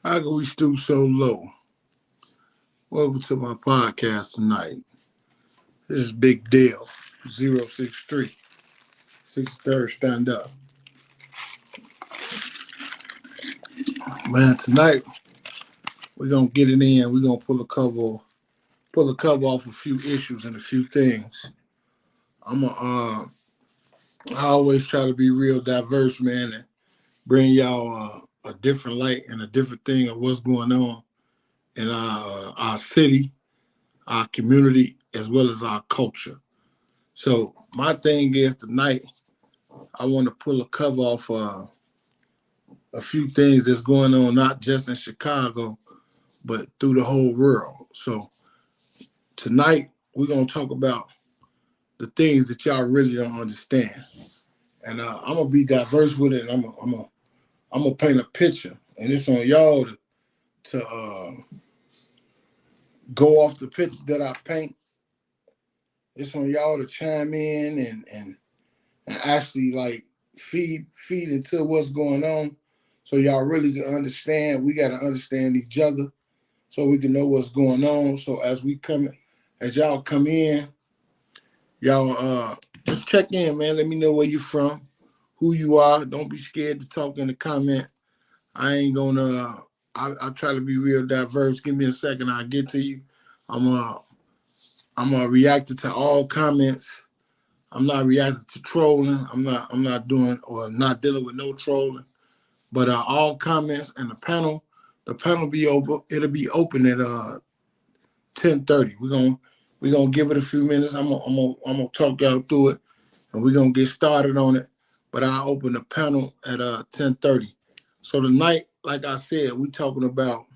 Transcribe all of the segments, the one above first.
How can we stoop so low? Welcome to my podcast tonight. This is Big Deal, 063, 63rd Stand Up. Man, tonight we're going to get it in. We're going to pull a cover off a few issues and a few things. I always try to be real diverse, man, and bring y'all a different light and a different thing of what's going on in our city, our community, as well as our culture. So my thing is tonight, I want to pull a cover off a few things that's going on, not just in Chicago, but through the whole world. So tonight, we're going to talk about the things that y'all really don't understand. And I'm going to be diverse with it, and I'm gonna paint a picture. And it's on y'all to go off the picture that I paint. It's on y'all to chime in and actually like feed into what's going on, so y'all really can understand. We got to understand each other, so we can know what's going on. So as y'all come in, y'all just check in, man. Let me know where you're from, who you are. Don't be scared to talk in the comment. I ain't gonna. I try to be real diverse. Give me a second, I'll get to you. I'm react to all comments. I'm not reacting to trolling. I'm not doing or not dealing with no trolling. But all comments and the panel be over. It'll be open at 10:30. We're gonna give it a few minutes. I'm gonna talk y'all through it, and we're gonna get started on it. But I'll open the panel at 10:30. So tonight, like I said, we talking about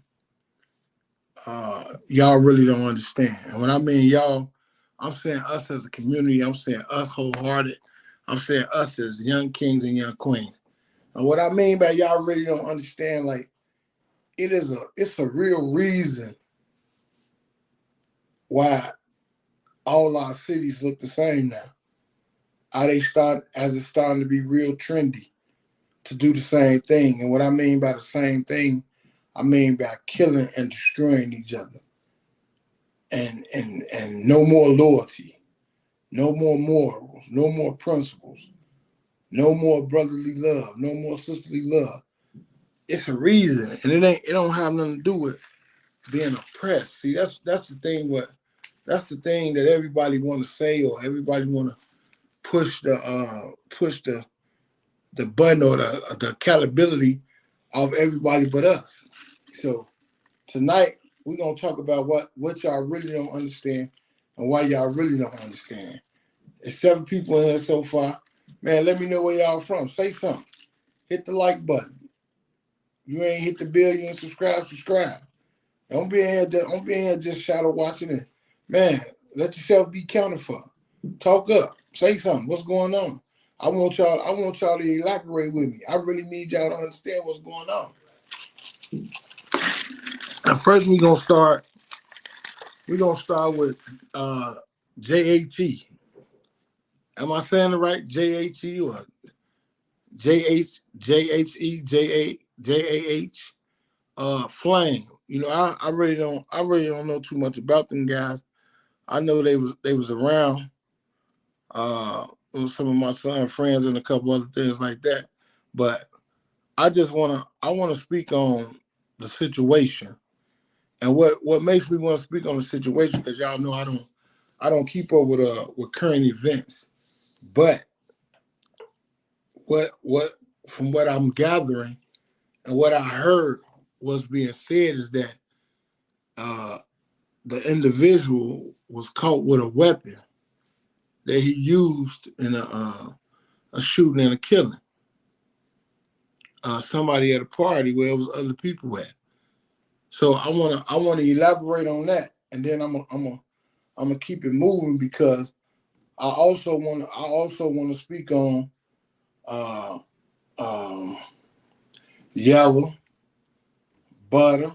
y'all really don't understand. And when I mean y'all, I'm saying us as a community. I'm saying us wholehearted. I'm saying us as young kings and young queens. And what I mean by y'all really don't understand, like it's a real reason why all our cities look the same now. It's starting to be real trendy to do the same thing. And what I mean by the same thing, I mean by killing and destroying each other. And no more loyalty, no more morals, no more principles, no more brotherly love, no more sisterly love. It's a reason, and it don't have nothing to do with being oppressed. See, that's the thing. That's the thing that everybody want to say, or everybody want to push the button or the accountability of everybody but us. So tonight we're gonna talk about what y'all really don't understand and why y'all really don't understand. There's 7 people in here so far. Man, let me know where y'all from. Say something. Hit the like button. You ain't hit the bell, you ain't subscribe. Don't be in here just shadow watching it. Man, let yourself be counted for. Talk up. Say something. What's going on? I want y'all to elaborate with me. I really need y'all to understand what's going on. Now first we're gonna start with JHE. Am I saying it right? JHE or JHE Flame. You know, I really don't know too much about them guys. I know they was around with some of my son friends and a couple other things like that. But I wanna speak on the situation. And what makes me want to speak on the situation, because y'all know I don't keep up with current events. But what from what I'm gathering and what I heard was being said is that uh, the individual was caught with a weapon that he used in a shooting and a killing. Somebody at a party where it was other people at. So I wanna elaborate on that, and then I'm gonna keep it moving, because I also wanna speak on uh, um, Yall, Butter,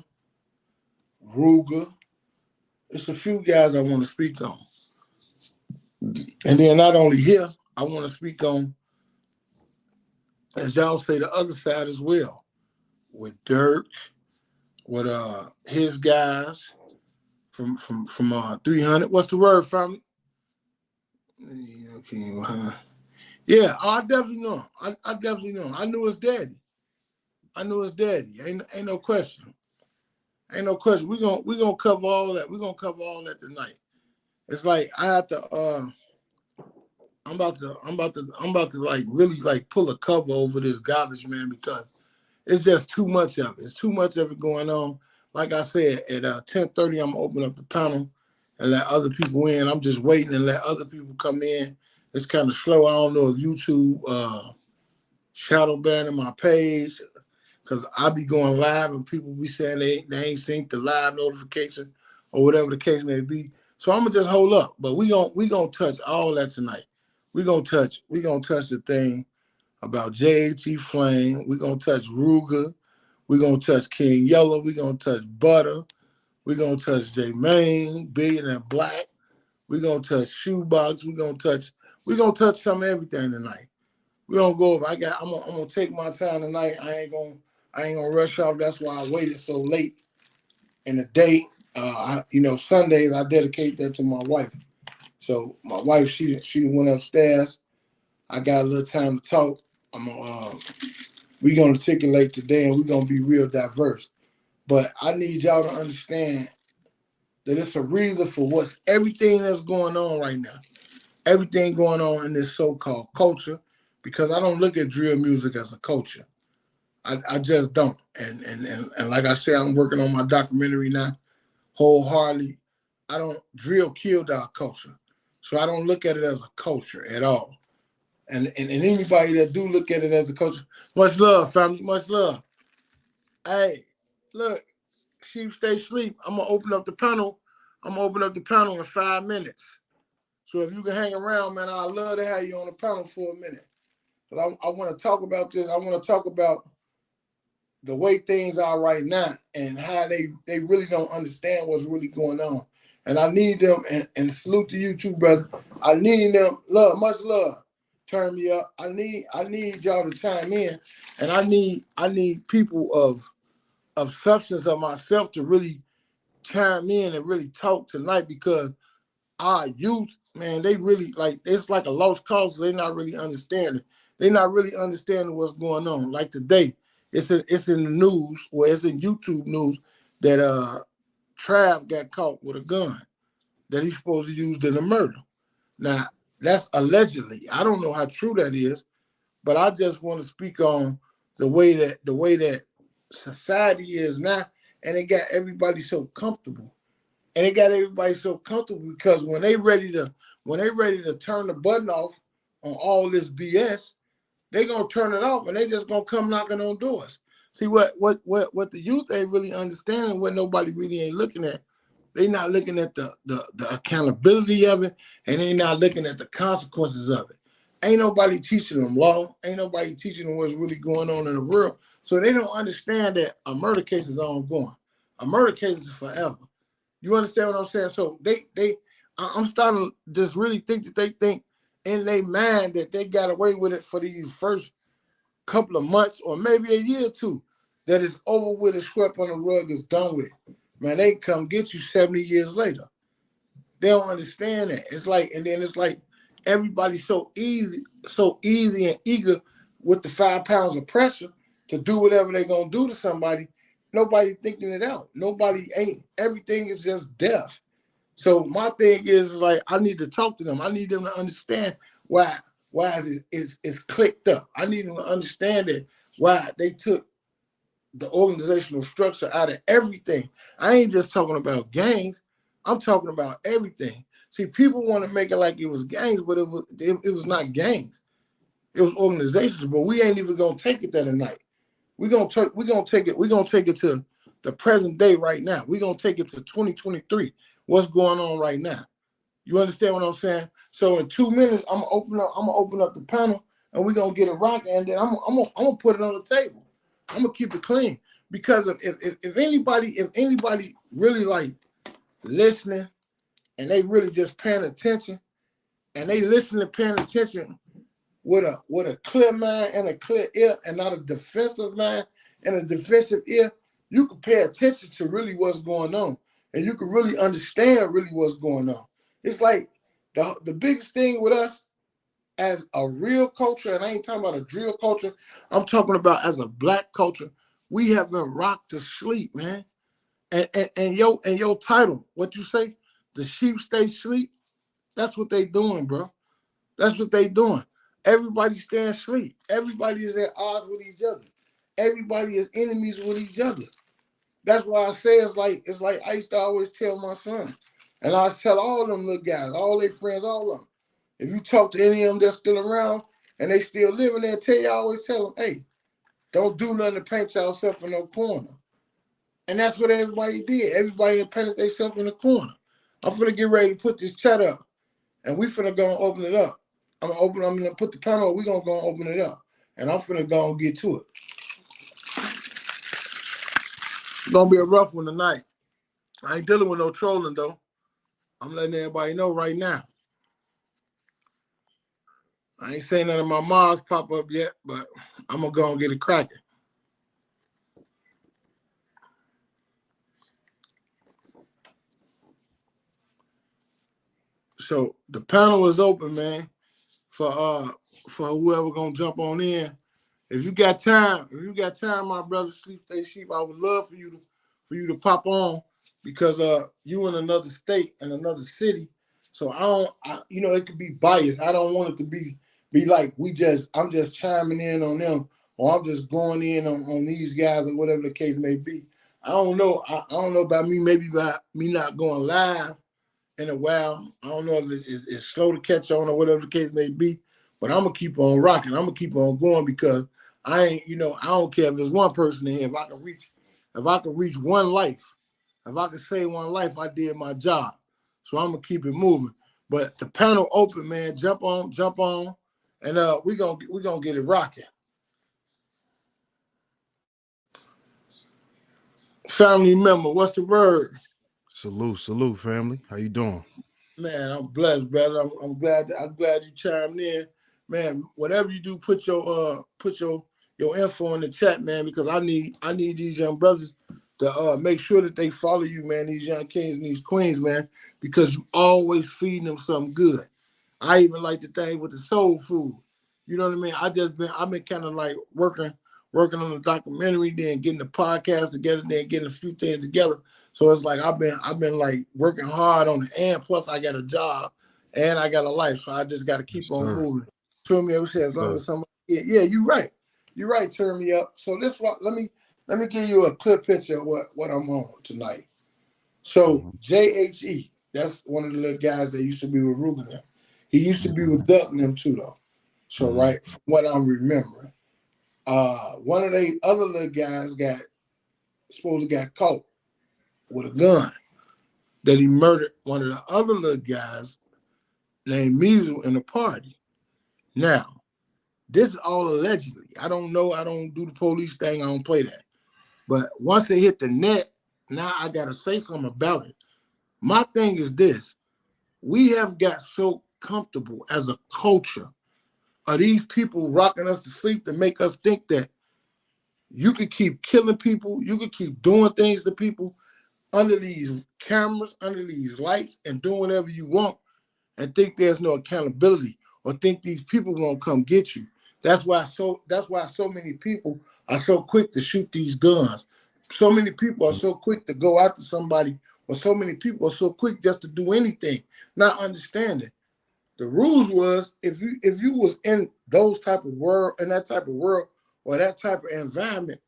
Ruger. It's a few guys I want to speak on. And then not only here, I want to speak on, as y'all say, the other side as well, with Dirk, with his guys from 300. What's the word, family? Okay, yeah, I definitely know him. I definitely know him. I knew his daddy. Ain't no question. Ain't no question. We gonna cover all that. We gonna cover all that tonight. It's like I have to. I'm about to like really like pull a cover over this garbage, man, because it's just too much of it. It's too much of it going on. Like I said, at 10:30, I'm gonna open up the panel and let other people in. I'm just waiting and let other people come in. It's kind of slow. I don't know if YouTube shadow banning my page because I be going live and people be saying they ain't synced the live notification or whatever the case may be. So I'm gonna just hold up. But we gonna touch all that tonight. We gonna touch the thing about J.H.E. Flame. We're going to touch Ruger. We're going to touch King Yellow. We're going to touch Butter. We're going to touch J. Main, Billionaire Black. We're going to touch Shoebox. We're going to touch some of everything tonight. We're going to go over. I'm going to take my time tonight. I ain't going to rush off. That's why I waited so late in the day. Sundays, I dedicate that to my wife. So my wife, she went upstairs. I got a little time to talk. We're going to articulate today and we're going to be real diverse. But I need y'all to understand that it's a reason for everything that's going on right now. Everything going on in this so-called culture, because I don't look at drill music as a culture. I just don't. And like I said, I'm working on my documentary now, wholeheartedly. Drill killed our culture. So I don't look at it as a culture at all. And anybody that do look at it as a culture, much love, family, much love. Hey, look, sheep stay sleep. I'm gonna open up the panel. In 5 minutes. So if you can hang around, man, I'd love to have you on the panel for a minute. Because I want to talk about this. I want to talk about the way things are right now and how they really don't understand what's really going on. And I need them, and salute to you too, brother. I need them, much love. Turn me up. I need y'all to chime in, and I need people of substance of myself to really chime in and really talk tonight, because our youth, man, they really it's like a lost cause. They're not really understanding. They're not really understanding what's going on. Like today, it's in the news, or it's in YouTube news that Trav got caught with a gun that he's supposed to use in a murder. Now, that's allegedly. I don't know how true that is, but I just want to speak on the way that society is now, and it got everybody so comfortable. And it got everybody so comfortable because when they ready to turn the button off on all this BS, they gonna turn it off and they just gonna come knocking on doors. See what the youth ain't really understanding, what nobody really ain't looking at. They not looking at the accountability of it, and they not looking at the consequences of it. Ain't nobody teaching them law. Ain't nobody teaching them what's really going on in the world. So they don't understand that a murder case is ongoing. A murder case is forever. You understand what I'm saying? So I'm starting to just really think that they think in their mind that they got away with it for these first couple of months or maybe a year or two, that it's over with, it's swept on the rug, it's done with. Man, they come get you 70 years later. They don't understand that. It's like everybody's so easy and eager with the 5 pounds of pressure to do whatever they're gonna do to somebody. Nobody thinking it out. Everything is just death. So my thing is like, I need to talk to them. I need them to understand why it's clicked up. I need them to understand that why they took the organizational structure out of everything. I ain't just talking about gangs. I'm talking about everything. See, people want to make it like it was gangs, but it was not gangs. It was organizations. But we ain't even gonna take it there tonight. We're gonna take it to the present day right now. We're gonna take it to 2023. What's going on right now? You understand what I'm saying? So in 2 minutes, I'm gonna open up the panel and we're gonna get it rocking, and then I'm gonna put it on the table. I'm gonna keep it clean. Because if anybody really like listening and they really just paying attention, and they listening and paying attention with a clear mind and a clear ear, and not a defensive mind and a defensive ear, you can pay attention to really what's going on, and you can really understand really what's going on. It's like the biggest thing with us as a real culture, and I ain't talking about a drill culture, I'm talking about as a black culture, we have been rocked to sleep, man. And your title, what you say, the sheep stay sleep, that's what they doing, bro. That's what they doing. Everybody staying asleep. Everybody is at odds with each other. Everybody is enemies with each other. That's why I say it's like I used to always tell my son, and I tell all them little guys, all their friends, all of them. If you talk to any of them that's still around and they still living there, I always tell them, hey, don't do nothing to paint yourself in no corner. And that's what everybody did. Everybody painted themselves in the corner. I'm finna get ready to put this chat up, and we finna go and open it up. I'm gonna put the panel. We gonna go and open it up, and I'm finna go and get to it. It's gonna be a rough one tonight. I ain't dealing with no trolling though. I'm letting everybody know right now. I ain't saying none of my moms pop up yet, but I'm gonna go and get it cracking. So the panel is open, man, for whoever gonna jump on in. If you got time, my brother, sleep stay sheep, I would love for you to pop on, because you in another state and another city. So it could be biased. I don't want it to be like I'm just chiming in on them, or I'm just going in on these guys, or whatever the case may be. I don't know. I don't know about me, maybe by me not going live in a while. I don't know if it's slow to catch on or whatever the case may be, but I'm gonna keep on rocking. I'm gonna keep on going, because I don't care if there's one person in here. If I can reach one life, if I can save one life, I did my job. So I'm gonna keep it moving. But the panel open, man. Jump on, and we gonna get it rocking. Family member, what's the word? Salute, family. How you doing? Man, I'm blessed, brother. I'm glad you chimed in, man. Whatever you do, put your info in the chat, man, because I need these young brothers to make sure that they follow you, man. These young kings and these queens, man, because you always feeding them something good. I even like the thing with the soul food. You know what I mean? I've been kind of like working on the documentary, then getting the podcast together, then getting a few things together. So it's like I've been like working hard on it, and plus I got a job and I got a life, so I just got to keep on moving. Turn me up, as long as somebody, yeah, you're right, turn me up. So let me give you a clear picture of what I'm on tonight. So JHE, that's one of the little guys that used to be with Rugen. He used to be with Duck and them too, though. So right, from what I'm remembering, one of the other little guys got caught with a gun, that he murdered one of the other little guys named Measle in a party. Now, this is all allegedly. I don't know. I don't do the police thing. I don't play that. But once they hit the net, now I got to say something about it. My thing is this. We have got so comfortable as a culture of these people rocking us to sleep to make us think that you could keep killing people, you could keep doing things to people under these cameras, under these lights, and doing whatever you want, and think there's no accountability, or think these people won't come get you. That's why so many people are so quick to shoot these guns. So many people are so quick to go after somebody, or so many people are so quick just to do anything, not understanding. The rules was, if you was in those type of world, in that type of world, or that type of environment,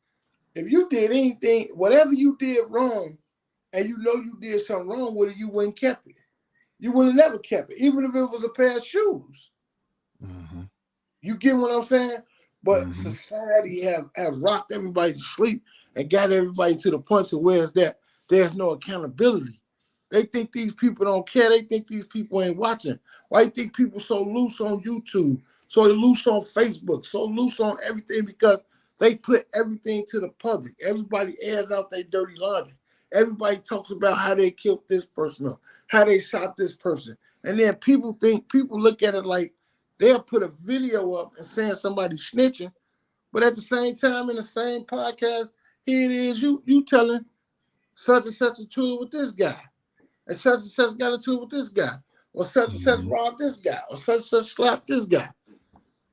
if you did anything, whatever you did wrong, and you know you did something wrong with it, you wouldn't kept it. You would have never kept it, even if it was a pair of shoes. Mm-hmm. You get what I'm saying? But Mm-hmm. society have rocked everybody to sleep and got everybody to the point to where it's that there's no accountability. They think these people don't care. They think these people ain't watching. Why do you think people so loose on YouTube, so loose on Facebook, so loose on everything? Because they put everything to the public. Everybody airs out their dirty laundry. Everybody talks about how they killed this person or how they shot this person. And then people look at it like they'll put a video up and saying somebody snitching, but at the same time, in the same podcast, Here it is, you telling such and such a tour with this guy, and such got a tour with this guy, or such and such Mm-hmm. robbed this guy, or such and such slapped this guy.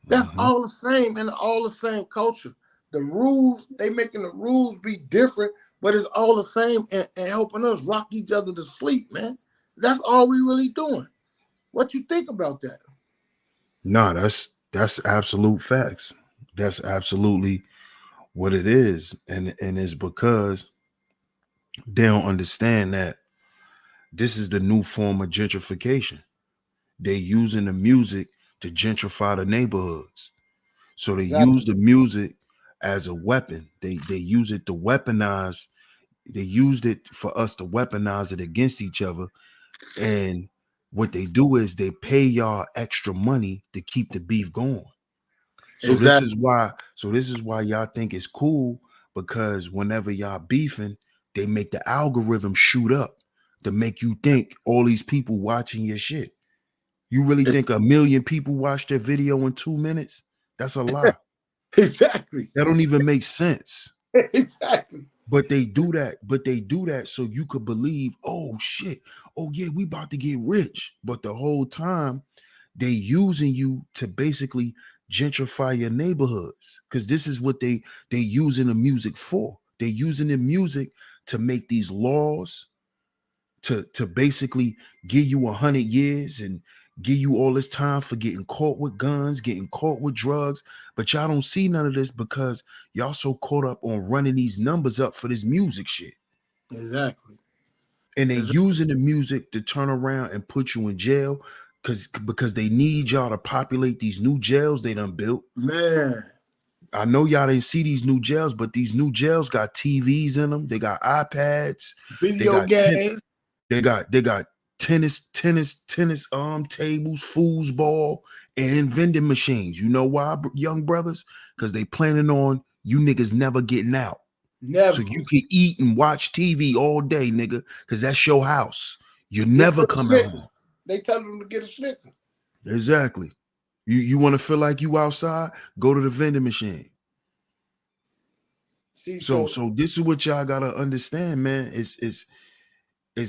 That's Mm-hmm. all the same and all the same culture. The rules, they making the rules be different, but it's all the same and helping us rock each other to sleep, man. That's all we really doing. What you think about that? No, that's absolute facts. That's absolutely what it is. And it's because they don't understand that this is the new form of gentrification. They using the music to gentrify the neighborhoods. So they use Exactly. the music as a weapon. They use it to weaponize. They used it for us to weaponize it against each other. And what they do is they pay y'all extra money to keep the beef going. So this Exactly. is why. So this is why y'all think it's cool, because whenever y'all beefing, they make the algorithm shoot up to make you think all these people watching your shit. You really think a million people watched their video in 2 minutes? That's a lie. Exactly. That don't even make sense. Exactly. But they do that. But they do that so you could believe, oh shit, oh yeah, we about to get rich. But the whole time they using you to basically gentrify your neighborhoods, because this is what they using the music for. They using the music to make these laws to basically give you 100 years and give you all this time for getting caught with guns, getting caught with drugs. But y'all don't see none of this because y'all so caught up on running these numbers up for this music shit. Exactly. And they Exactly. using the music to turn around and put you in jail because they need y'all to populate these new jails they done built. Man, I know y'all didn't see these new jails, but these new jails got TVs in them. They got iPads. They video got games. they got tennis tables, foosball, and vending machines. You know why, young brothers? Because they planning on you niggas never getting out. So Never. you can eat and watch TV all day, nigga, because that's your house. You Get never you a coming Snicker. home. They tell them to get a Snicker. Exactly. You want to feel like you outside? Go to the vending machine. See, So this is what y'all gotta understand, man. It's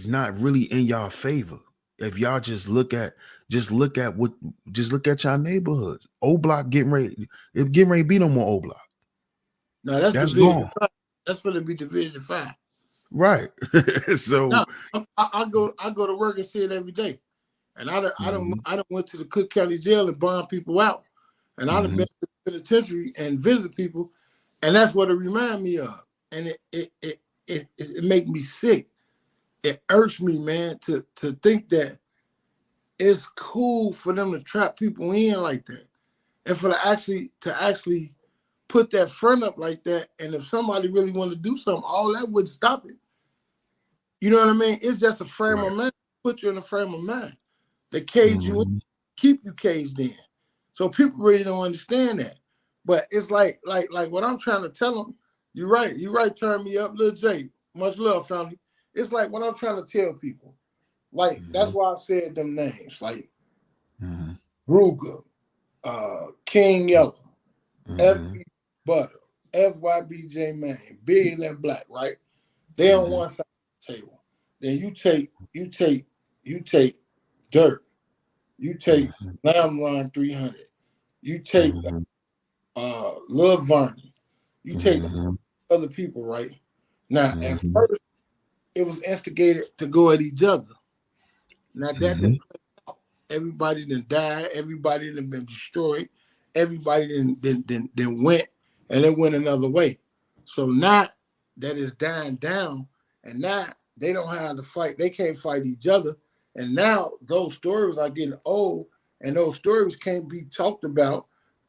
not really in y'all favor. If y'all just look at y'all neighborhoods. O Block getting ready. It getting ready to be no more O Block. now that's That's Division gone. 5. That's gonna be Division 5. Right. So Now I go to work and see it every day. And mhm, I don't went to the Cook County Jail and bond people out. And I done mhm, been to the penitentiary and visit people, and that's what it remind me of. And it make me sick. It irks me, man, to think that it's cool for them to trap people in like that, and for to actually put that front up like that. And if somebody really want to do something, all that would stop it. You know what I mean? It's just a frame right. of mind. Put you in a frame of mind. They cage you in, Mhm, keep you caged in. So people really don't understand that. But it's like what I'm trying to tell them. You're right. Turn me up, Lil J. Much love, family. It's like what I'm trying to tell people. Like that's mhm, why I said them names, like mhm, Ruger, King Yellow, mhm, FB Butter, FYBJ Man, Billionaire Black, right? They on mhm, one side of the table. Then you take Dirt. You take mhm, Lamb Run 300. You take mhm, Lil Varney. You take mhm, other people, right? Now, at mhm, first, it was instigated to go at each other. Now that mhm, didn't play out. Everybody done died. Everybody done been destroyed. Everybody then went and it went another way. So now that is dying down, and now they don't have to fight. They can't fight each other. And now those stories are getting old, and those stories can't be talked about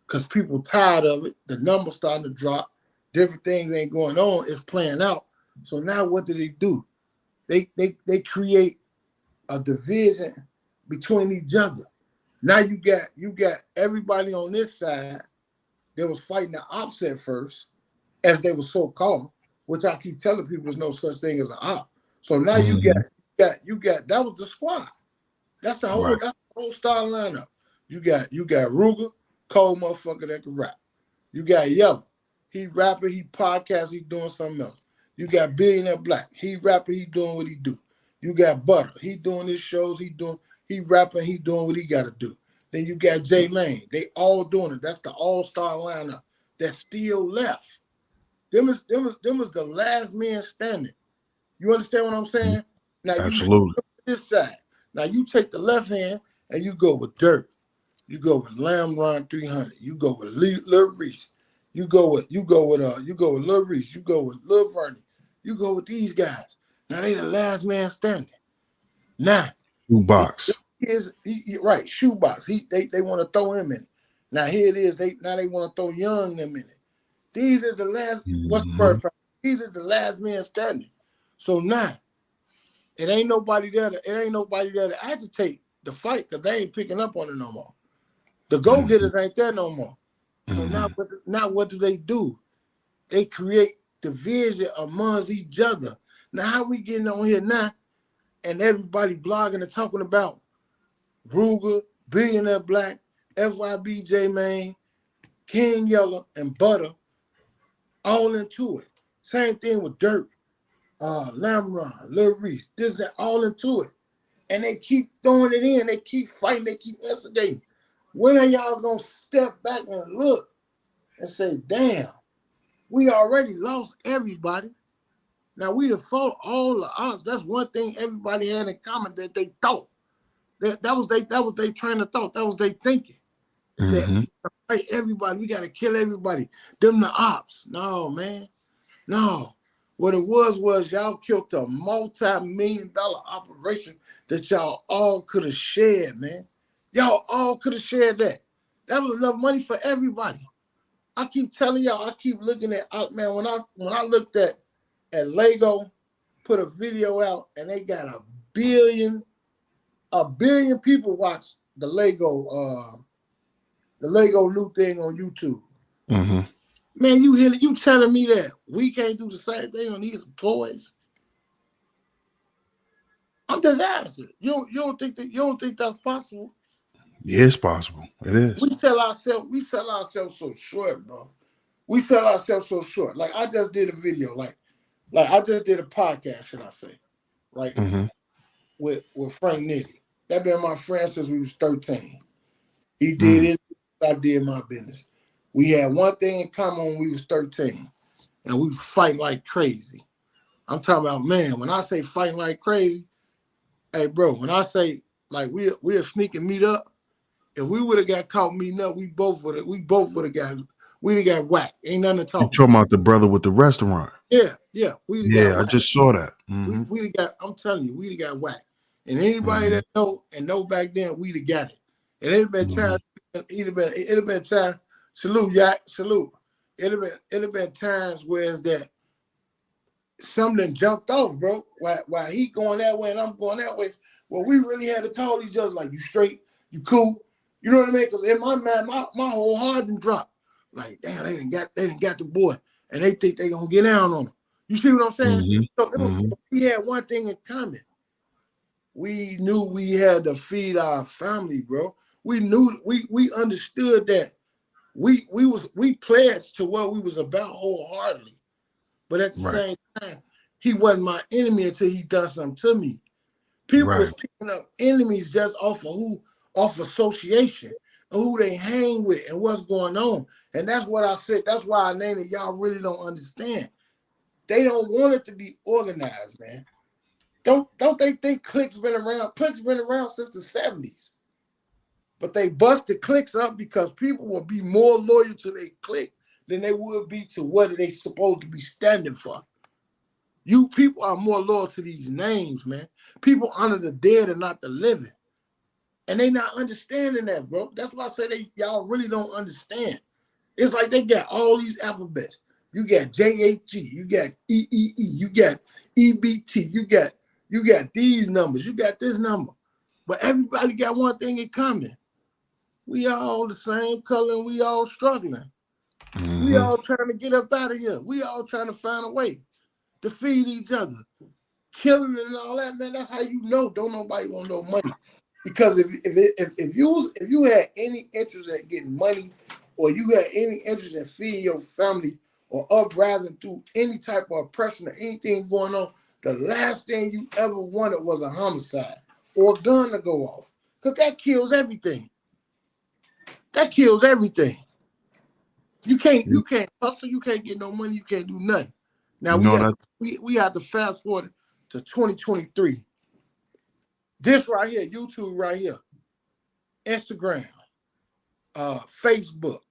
because people tired of it. The numbers starting to drop. Different things ain't going on. It's playing out. So now what do? They create a division between each other. Now you got everybody on this side that was fighting the ops at first, as they were so called, which I keep telling people there's no such thing as an op. So now mhm. you got that was the squad. Right. That's the whole star lineup. You got Ruger, cold motherfucker that can rap. You got Yellow. He rapping, he podcast, he doing something else. You got Billionaire Black. He rapping, he doing what he do. You got Butter. He doing his shows, he rapping, he doing what he gotta do. Then you got J Lane. They all doing it. That's the all-star lineup that still left. Them is the last man standing. You understand what I'm saying? Now you Absolutely. this side. Now you take the left hand and you go with Dirt. You go with Lamb Ron 300. You go with Lil Reese. You go with Lil Reese. You go with Lil Vernon. You go with these guys. Now they the last man standing. Now Shoebox. right, shoebox. They want to throw him in it. Now here it is. They want to throw Young them in it. These is the last. What's the word for? These is the last man standing. So now it ain't nobody there to agitate the fight because they ain't picking up on it no more. The go-getters ain't there no more. So now what do? They create division amongst each other. Now how we getting on here now and everybody blogging and talking about Ruger, Billionaire Black, FYB J Mane, King Yellow, and Butter all into it. Same thing with Dirt, Lamron, Lil Reese, this, that, all into it. And they keep throwing it in. They keep fighting. They keep instigating. When are y'all going to step back and look and say, damn, we already lost everybody. Now, we done fought all the odds. That's one thing everybody had in common that they thought. That was their train of thought. That was their thinking. That we gotta fight everybody. We got to kill everybody. Them the ops. No, man. No. What it was y'all killed a multi-million-dollar operation that y'all all could have shared, man. Y'all all could have shared that. That was enough money for everybody. I keep telling y'all, I keep looking at, man, when I looked at Lego, put a video out, and they got a billion people watch the Lego new thing on YouTube. Man, you telling me that we can't do the same thing on these toys? I'm just asking. You don't think that's possible? Yeah, it's possible. It is. We sell ourselves so short, bro. We sell ourselves so short. Like I just did a video, like I just did a podcast, should I say, like with Frank Nitty. That been my friend since we was 13. He did his, I did my business. We had one thing in common when we was 13, and we was fighting like crazy. I'm talking about, man, when I say fighting like crazy, hey, bro, when I say like we'll sneak and meet up, if we would have got caught meeting up, we'd have got whacked. Ain't nothing to talk about. You talking about the brother with the restaurant? Yeah. I just saw that. We'd have got, I'm telling you, we'd have got whacked. And anybody that know back then, we'd have got it. And it'd have been time, salute, Yak, salute. It'd have been times where it's that something jumped off, bro. While he going that way and I'm going that way. Well, we really had to call each other like, you straight, you cool. You know what I mean? Because in my mind, my whole heart done dropped. Like, damn, they didn't got the boy. And they think they gonna get down on him. You see what I'm saying? So we had one thing in common. We knew we had to feed our family, bro. We knew we understood that we pledged to what we was about wholeheartedly. But at the same time, he wasn't my enemy until he done something to me. People was picking up enemies just off association, who they hang with and what's going on. And that's what I said. That's why I named it. Y'all really don't understand. They don't want it to be organized, man. Don't they think cliques been around? Cliques been around since the 70s. But they busted cliques up because people will be more loyal to their clique than they would be to what they supposed to be standing for. You people are more loyal to these names, man. People honor the dead and not the living. And they not understanding that, bro. That's why I say y'all really don't understand. It's like they got all these alphabets. You got JHG, you got EEE, you got EBT, you got these numbers, you got this number. But everybody got one thing in common. We all the same color and we all struggling. We all trying to get up out of here. We all trying to find a way to feed each other. Killing and all that, man, that's how you know don't nobody want no money. Because if you had any interest in getting money or you had any interest in feeding your family or uprising through any type of oppression or anything going on, the last thing you ever wanted was a homicide or a gun to go off. Because that kills everything. That kills everything. You can't hustle, you can't get no money, you can't do nothing. Now You know that. we have to fast forward to 2023. This right here, YouTube right here, Instagram, Facebook,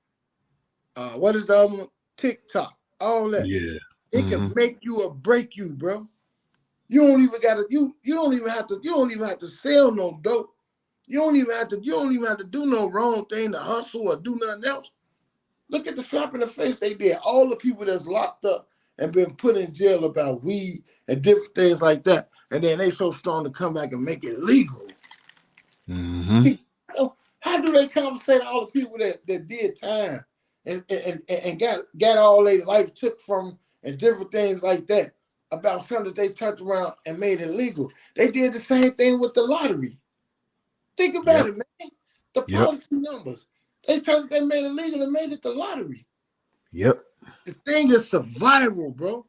what is the other one? TikTok, all that. Yeah. It can make you or break you, bro. You don't even have to sell no dope. You don't even have to do no wrong thing to hustle or do nothing else. Look at the slap in the face they did. All the people that's locked up and been put in jail about weed and different things like that. And then they so strong to come back and make it legal. How do they compensate all the people that did time and got all their life took from and different things like that about something that they turned around and made it legal? They did the same thing with the lottery. Think about it, man. The policy numbers. They made it legal and made it the lottery. Yep. The thing is survival, bro.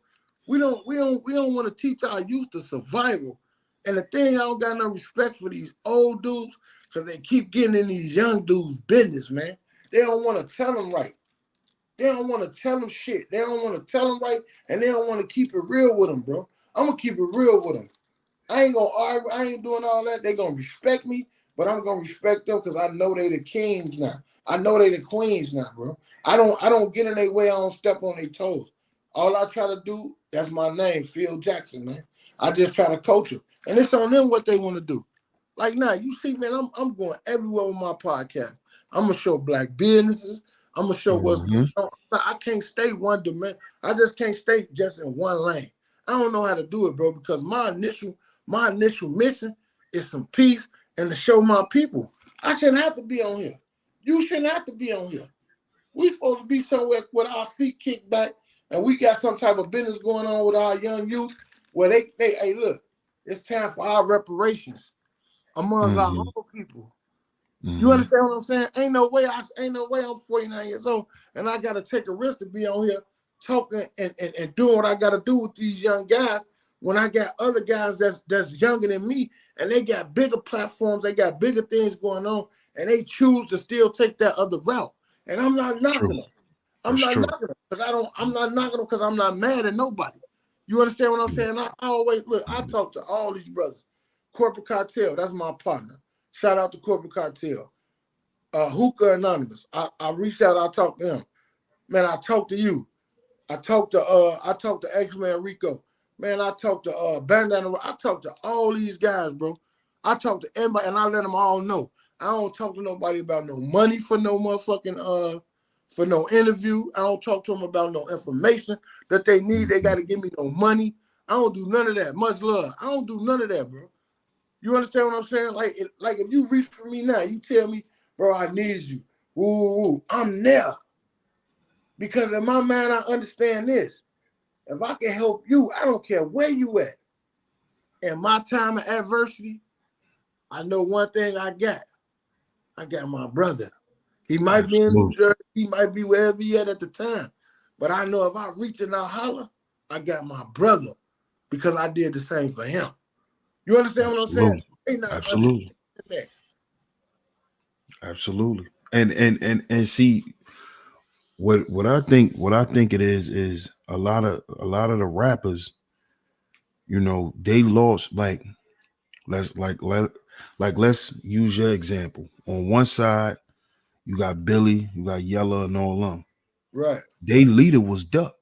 We don't want to teach our youth the survival. And the thing, I don't got no respect for these old dudes because they keep getting in these young dudes' business, man. They don't want to tell them right. They don't want to tell them shit. They don't want to tell them right, and they don't want to keep it real with them, bro. I'm going to keep it real with them. I ain't going to argue. I ain't doing all that. They going to respect me, but I'm going to respect them because I know they the kings now. I know they the queens now, bro. I don't get in their way. I don't step on their toes. All I try to do, that's my name, Phil Jackson, man. I just try to coach them. And it's on them what they want to do. Like now, you see, man, I'm going everywhere with my podcast. I'm going to show black businesses. I'm going to show what's going on. I can't stay one dimension. I just can't stay just in one lane. I don't know how to do it, bro, because my initial mission is some peace and to show my people. I shouldn't have to be on here. You shouldn't have to be on here. We supposed to be somewhere with our feet kicked back, and we got some type of business going on with our young youth where they hey, look, it's time for our reparations amongst our own people. You understand what I'm saying? Ain't no way I'm 49 years old and I gotta take a risk to be on here talking and doing what I gotta do with these young guys when I got other guys that's younger than me and they got bigger platforms, they got bigger things going on, and they choose to still take that other route. And I'm not knocking them. I'm not knocking them because I'm not mad at nobody. You understand what I'm saying? I always look, I talk to all these brothers. Corporate Cartel, that's my partner. Shout out to Corporate Cartel. Hookah Anonymous. I reached out, I talked to him. Man, I talked to you. I talked to X-Man Rico. Man, I talked to Bandana. I talked to all these guys, bro. I talked to everybody and I let them all know. I don't talk to nobody about no money for no motherfucking for no interview. I don't talk to them about no information that they need. They got to give me no money. I don't do none of that. Much love. I don't do none of that, bro. You understand what I'm saying? Like if you reach for me now, you tell me, bro, I need you. Ooh, I'm there. Because in my mind, I understand this. If I can help you, I don't care where you at. In my time of adversity, I know one thing I got. I got my brother. He might be in New Jersey. He might be wherever he at the time. But I know if I reach and I holler, I got my brother because I did the same for him. You understand what I'm saying? Absolutely. Absolutely. And see what I think it is a lot of the rappers, you know, they lost let's use your example. On one side, you got Billy, you got Yalla and all them. Right. They leader was Duck.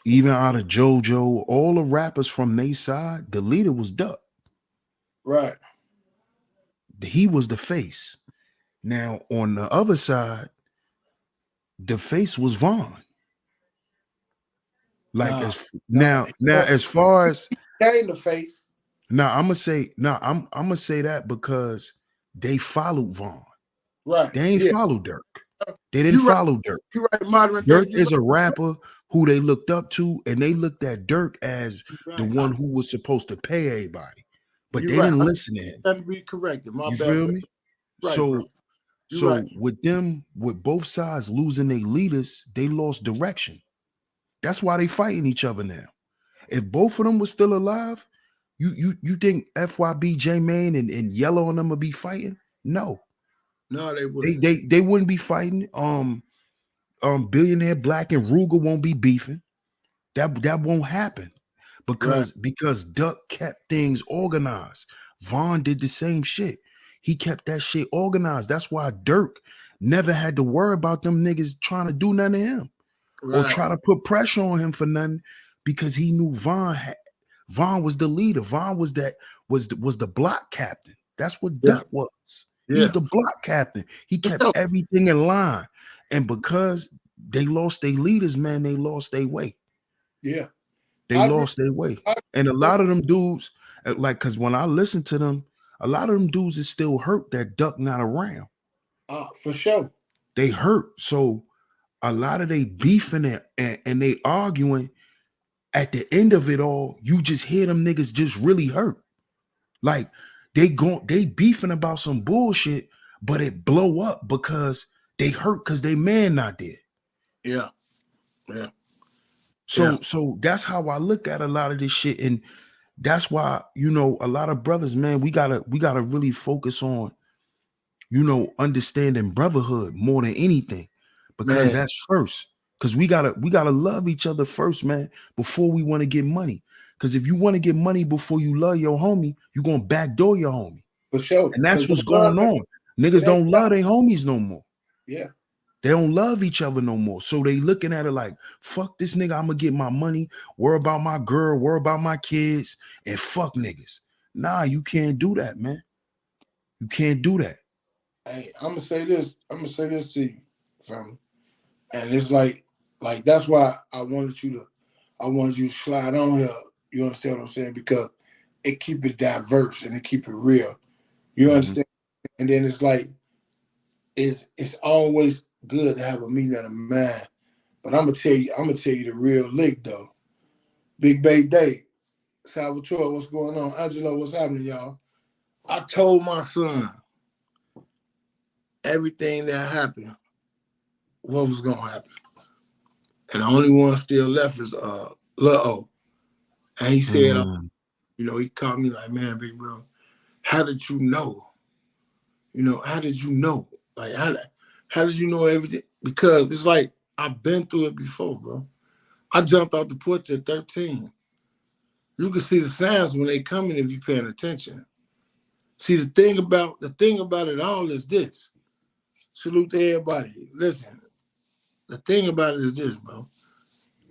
Even out of JoJo, all the rappers from their side, the leader was Duck. Right. He was the face. Now, on the other side, the face was Vaughn. Like as far as in the face. Now I'm gonna say that because they followed Vaughn. Right. They ain't followed Dirk. They didn't follow Dirk. You're right, modern Dirk is a rapper who they looked up to, and they looked at Dirk as the one who was supposed to pay everybody. But they didn't listen to him. That to be corrected. My you bad. feel me? Right, so bro. You're right. So with them, with both sides losing their leaders, they lost direction. That's why they fighting each other now. If both of them were still alive, you think FYB, J Man, and Yellow and them would be fighting? No, No, they they wouldn't. they they wouldn't be fighting. Billionaire Black and Ruger won't be beefing. That won't happen Right, because Duck kept things organized. Vaughn did the same shit. He kept that shit organized. That's why Dirk never had to worry about them niggas trying to do nothing to him or right. try to put pressure on him for nothing because he knew Vaughn was the leader. Vaughn was the block captain. That's what Yeah, Duck was. He was yeah. the block captain. He For kept sure. everything in line. And because they lost their leaders, man, they lost their way. Yeah, They I agree. lost their way. I And a agree. lot of them dudes, like, cause when I listen to them, a lot of them dudes is still hurt that Duck not around. For sure. They hurt. So a lot of they beefing it and they arguing. At the end of it all, you just hear them niggas just really hurt. Like they beefing about some bullshit, but it blow up because they hurt because they man not there. Yeah, yeah, yeah. So that's how I look at a lot of this shit. And that's why, a lot of brothers, man, we gotta really focus on, understanding brotherhood more than anything, because Man, that's first. Because we gotta love each other first, man, before we want to get money. Because if you want to get money before you love your homie, you're gonna backdoor your homie. for sure. And Because that's the what's love, going on. it Niggas ain't don't about. love their homies no more. Yeah, They don't love each other no more. So they looking at it like, fuck this nigga, I'm gonna get my money, worry about my girl, worry about my kids, and fuck niggas. Nah, you can't do that, man. You can't do that. hey, I'm gonna say this. I'm gonna say this to you, fam. And it's like that's why I wanted you to slide on here. You understand what I'm saying? Because it keep it diverse and it keep it real. You Mhm. understand? And then it's like it's always good to have a meeting of the mind. But I'm gonna tell you the real lick though. Big Bay Day, Salvatore, what's going on? Angelo, what's happening, y'all? I told my son everything that happened, what was gonna happen. And the only one still left is Lil O. And he said, Mm. he called me like, man, big bro, how did you know? How did you know? Like how did you know everything? Because it's like I've been through it before, bro. I jumped off the porch at 13. You can see the signs when they coming if you paying attention. See the thing about it all is this. Salute to everybody. Listen, the thing about it is this, bro.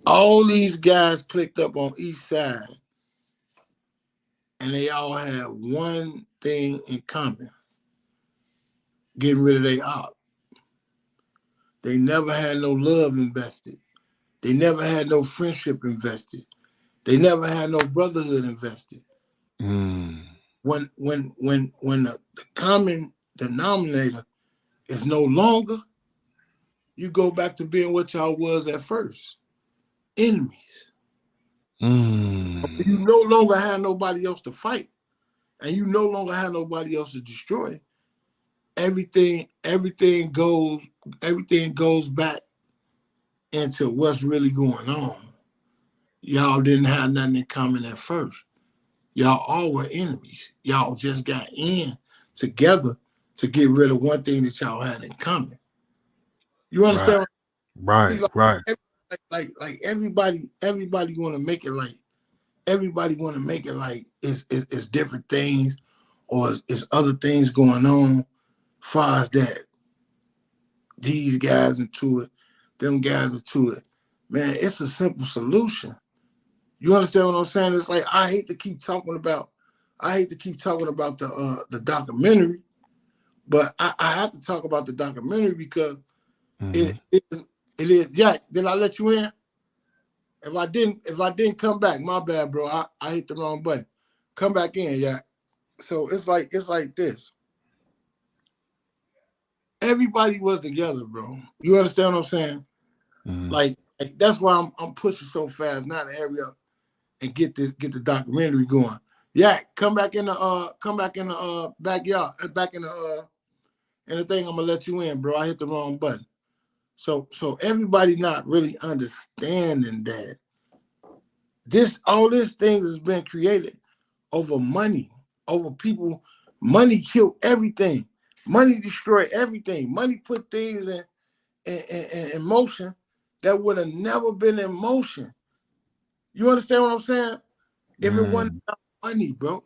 All these guys clicked up on each side, and they all had one thing in common: getting rid of their op. They never had no love invested. They never had no friendship invested. They never had no brotherhood invested. Mm. When the common denominator is no longer, you go back to being what y'all was at first, enemies. You Mm. no longer have nobody else to fight, and you no longer have nobody else to destroy. Everything goes back into what's really going on. Y'all didn't have nothing in common at first. Y'all all were enemies. Y'all just got in together to get rid of one thing that y'all had in common. You Right, understand? See, right, like, right. everybody want to make it like it's different things or it's other things going on. Far as that, these guys into it, them guys into it. Man, it's a simple solution. You understand what I'm saying? It's like I hate to keep talking about the documentary, but I have to talk about the documentary because Mhm. it is Jack. Did I let you in? If I didn't come back, my bad, bro. I hit the wrong button. Come back in, yeah. So it's like this. Everybody was together, bro. You understand what I'm saying? Mhm. Like that's why I'm pushing so fast now to hurry up and get the documentary going. Yeah, come back in the backyard, back and the thing I'm gonna let you in, bro. I hit the wrong button. So everybody not really understanding that all this things has been created over money, over people. Money killed everything. Money destroyed everything. Money put things in motion that would have never been in motion. You understand what I'm saying? If it wasn't about money, bro,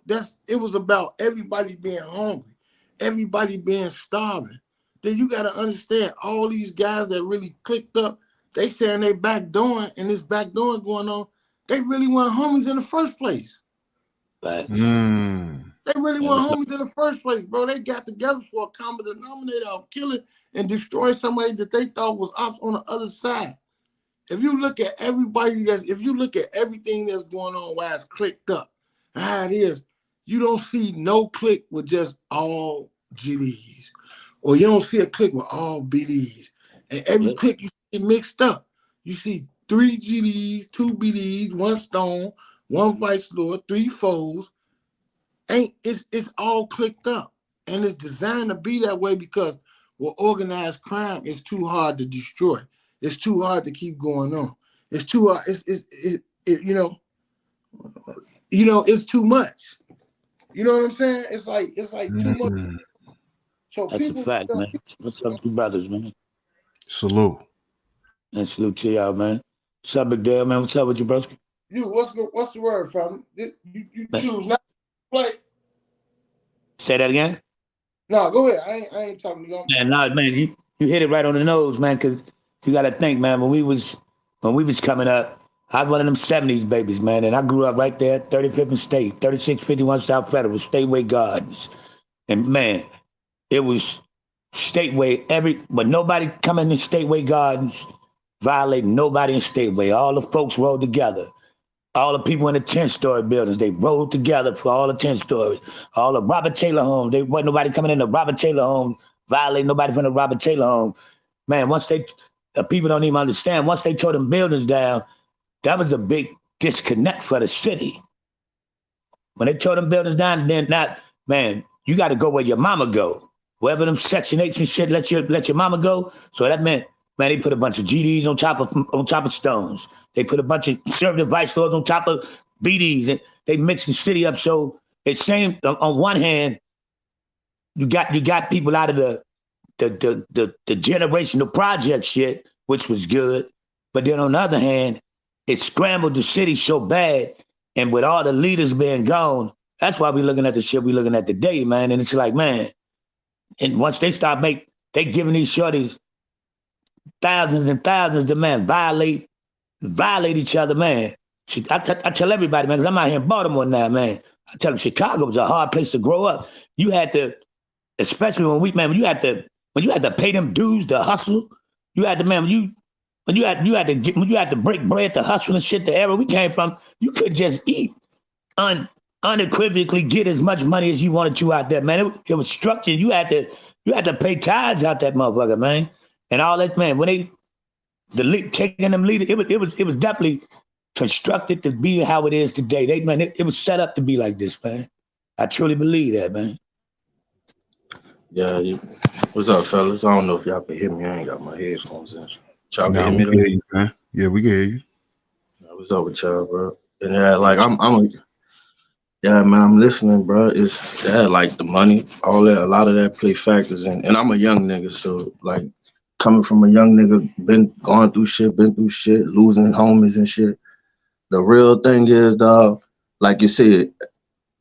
it was about everybody being hungry, everybody being starving. Then you got to understand all these guys that really clicked up, they saying they backdooring and this backdooring going on, they really weren't homies in the first place. Right. They really weren't homies in the first place, bro. They got together for a common denominator of killing and destroying somebody that they thought was off on the other side. If you look at if you look at everything that's going on while it's clicked up, how it is, you don't see no click with just all GDs. Or you don't see a click with all BDs. And every click you see mixed up. You see 3 GDs, 2 BDs, 1 Stone, 1 Vice Lord, 3 foes. It's all clicked up. And it's designed to be that way because organized crime is too hard to destroy. It's too hard to keep going on. It's too hard. It's too much. You know what I'm saying? It's like too much. So that's a fact, man. What's up, you brothers, man? Salute. And salute to y'all, man. What's up, Big Dale, man? What's up with you, bro? You, what's the word, fam? You choose not to play. Say that again? No, go ahead. I ain't talking to you. Man, you hit it right on the nose, man, because you got to think, man, when we was coming up, I was one of them 70s babies, man, and I grew up right there, 35th and State, 3651 South Federal, Stateway Gardens. And, man, it was Stateway, but nobody coming in Stateway Gardens violating nobody in Stateway. All the folks rolled together. All the people in the 10-story buildings, they rolled together for all the 10 stories. All the Robert Taylor homes, there wasn't nobody coming in the Robert Taylor home, violating nobody from the Robert Taylor home. Man, people don't even understand, once they tore them buildings down, that was a big disconnect for the city. When they tore them buildings down, then you got to go where your mama go. Wherever them Section 8s and shit let your mama go. So that meant, man, they put a bunch of GDs on top of stones. They put a bunch of conservative vice lords on top of BDs, and they mixed the city up. So it seemed, on one hand, you got people out of the generational project shit, which was good, but then on the other hand, it scrambled the city so bad, and with all the leaders being gone, that's why we're looking at the shit we're looking at today, man. And it's like, man, and once they start they giving these shorties thousands and thousands to, man, violate each other, man. I tell everybody, man, because I'm out here in Baltimore now, man. I tell them Chicago was a hard place to grow up. You had to, especially when you had to pay them dues to hustle. You had to, man, when you had to break bread to hustle and shit. The era we came from, you could just eat unequivocally, get as much money as you wanted to out there, man. It was structured. You had to pay tithes out that motherfucker, man, and all that, man. When taking them leaders, it was definitely constructed to be how it is today. It was set up to be like this, man. I truly believe that, man. Yeah, what's up, fellas? I don't know if y'all can hear me. I ain't got my headphones in. Y'all Nah, can hear me, we can hear you, man. Yeah, we can hear you. What's up with y'all, bro? And yeah, like yeah, man, I'm listening, bro. It's like the money, all that, a lot of that play factors in. And I'm a young nigga, so like coming from a young nigga, been through shit, losing homies and shit. The real thing is, dog, like you said,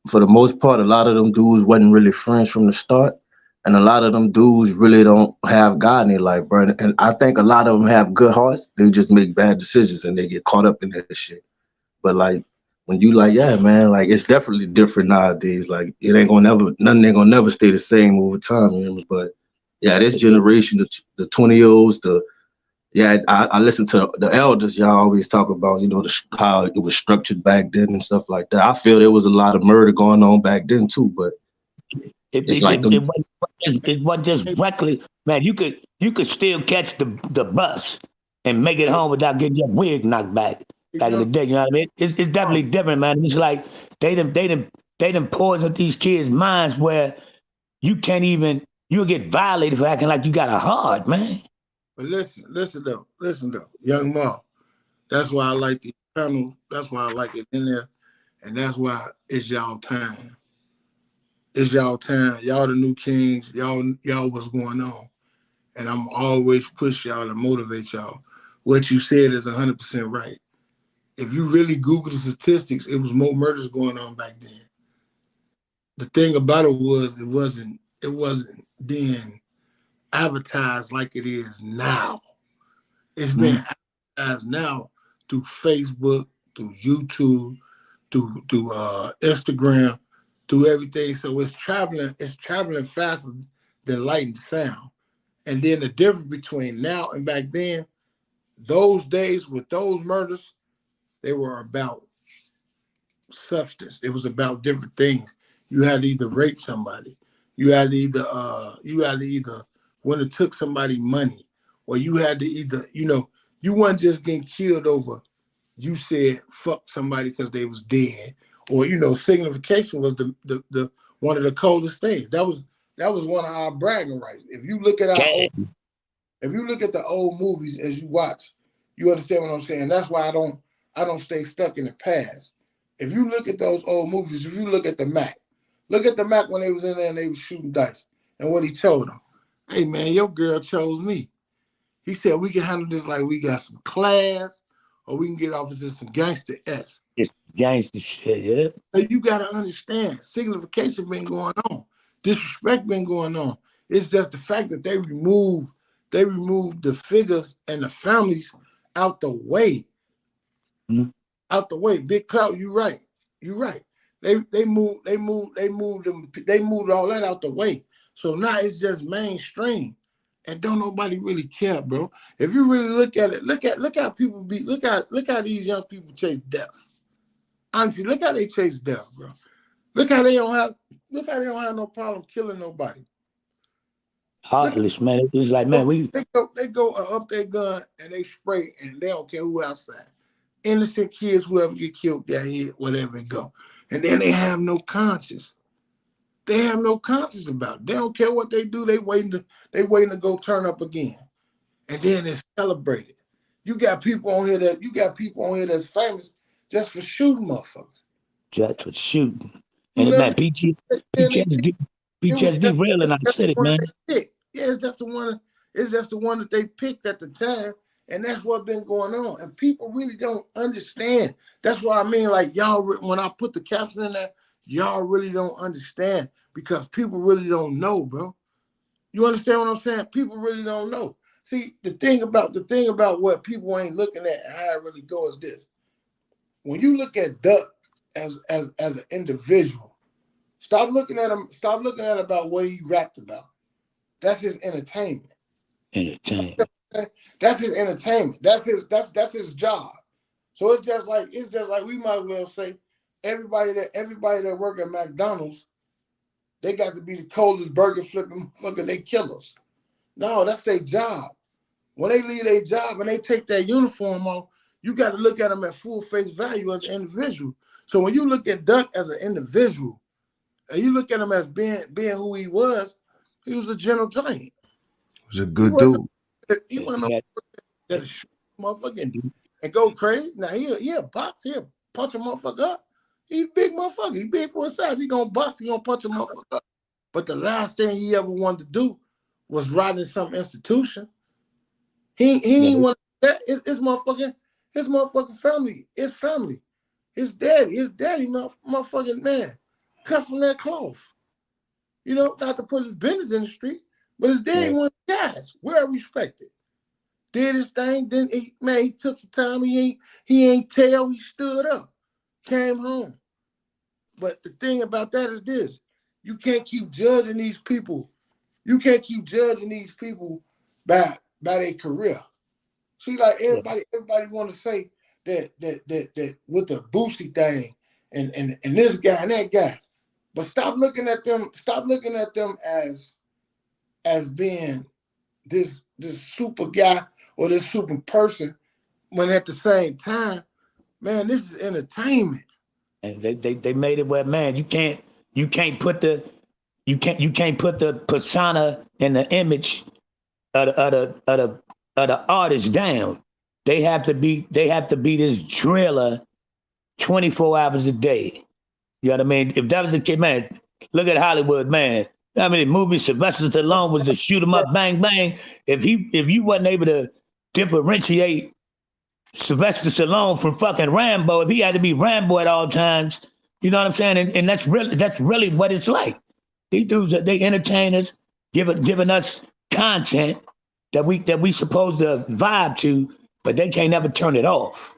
for the most part, a lot of them dudes wasn't really friends from the start. And a lot of them dudes really don't have God in their life, bro. And I think a lot of them have good hearts. They just make bad decisions and they get caught up in that shit. But like, when you like, yeah, man, like it's definitely different nowadays. Like nothing ain't gonna never stay the same over time, you know? But yeah, this generation, the 20-year-olds, I listen to the elders. Y'all always talk about, how it was structured back then and stuff like that. I feel there was a lot of murder going on back then too, but it wasn't just reckless, man. You could still catch the bus and make it home without getting your wig knocked back in the day. You know what I mean? It's definitely different, man. It's like they done poisoned these kids' minds where you can't even You'll get violated for acting like you got a heart, man. But listen though, Young Ma. That's why I like the panel. That's why I like it in there, and that's why it's y'all time. It's y'all time. Y'all the new kings. Y'all what's going on, and I'm always push y'all and motivate y'all. What you said is 100% right. If you really Google the statistics, it was more murders going on back then. The thing about it was it wasn't being advertised like it is now. It's being advertised now through Facebook, through YouTube, through Instagram, through everything. So it's traveling faster than light and sound. And then the difference between now and back then, those days with those murders, they were about substance. It was about different things. You had to either rape somebody, you had to either when it took somebody money, or you had to either, you weren't just getting killed over you said fuck somebody because they was dead, or signification was the one of the coldest things. That was one of our bragging rights. If you look at the old movies as you watch, you understand what I'm saying. That's why I don't stay stuck in the past. If you look at those old movies, if you look at the Mac when they was in there and they was shooting dice, and what he told them, hey man, your girl chose me. He said we can handle this like we got some class, or we can get off of this some gangster S. It's gangster shit, yeah. So you gotta understand, signification been going on, disrespect been going on. It's just the fact that they removed the figures and the families out the way. Mm-hmm. Out the way. Big Clout, you right. They moved all that out the way. So now it's just mainstream. And don't nobody really care, bro. If you really look at it, look how people look how these young people chase death. Honestly, look how they chase death, bro. Look how they don't have no problem killing nobody. Heartless, man. It's like, man, they go up their gun and they spray and they don't care who outside. Innocent kids, whoever get killed, get hit, whatever it go. And then they have no conscience. They have no conscience about it. They don't care what they do. They waiting to go turn up again. And then it's celebrated. You got people on here that's famous just for shooting motherfuckers. Just for shooting. And man, PTSD real in our city, man. Yeah, it's just the one that they picked at the time. And that's what's been going on. And people really don't understand. That's what I mean. Like, y'all, when I put the caption in there, y'all really don't understand because people really don't know, bro. You understand what I'm saying? People really don't know. See, the thing about what people ain't looking at and how it really goes is this. When you look at Duck as an individual, stop looking at about what he rapped about. That's his entertainment. That's his entertainment. That's his job. So it's just like we might as well say everybody that work at McDonald's, they got to be the coldest burger flipping fucking they killers. No, that's their job. When they leave their job and they take that uniform off, you got to look at them at full face value as an individual. So when you look at Duck as an individual, and you look at him as being who he was a gentle giant. He was a good dude. He wasn't that shoot motherfucker and go crazy. Now he'll box, he'll punch a motherfucker up. He's a big motherfucker. He big for his size. He gonna box, he gonna punch a motherfucker up. But the last thing he ever wanted to do was rot in some institution. He ain't want that. His motherfucking family. His family. His daddy, motherfucking man, cut from that cloth. Not to put his business in the street, but his daddy one of the guys, well respected. Did his thing, then he took some time. He ain't tell, he stood up, came home. But the thing about that is this: you can't keep judging these people. You can't keep judging these people by their career. See, like everybody want to say that with the Boosie thing and this guy and that guy, but stop looking at them as being this super guy or this super person, when at the same time, man, this is entertainment. And they made it where, man, you can't put the you can't put the persona and the image of the artist down. They have to be this driller 24 hours a day. You know what I mean? If that was the case, man, look at Hollywood, man. I mean, the movie Sylvester Stallone was to shoot 'em up, bang bang. If you wasn't able to differentiate Sylvester Stallone from fucking Rambo, if he had to be Rambo at all times, you know what I'm saying? And that's really what it's like. These dudes, they entertain us, giving us content that we supposed to vibe to, but they can't ever turn it off.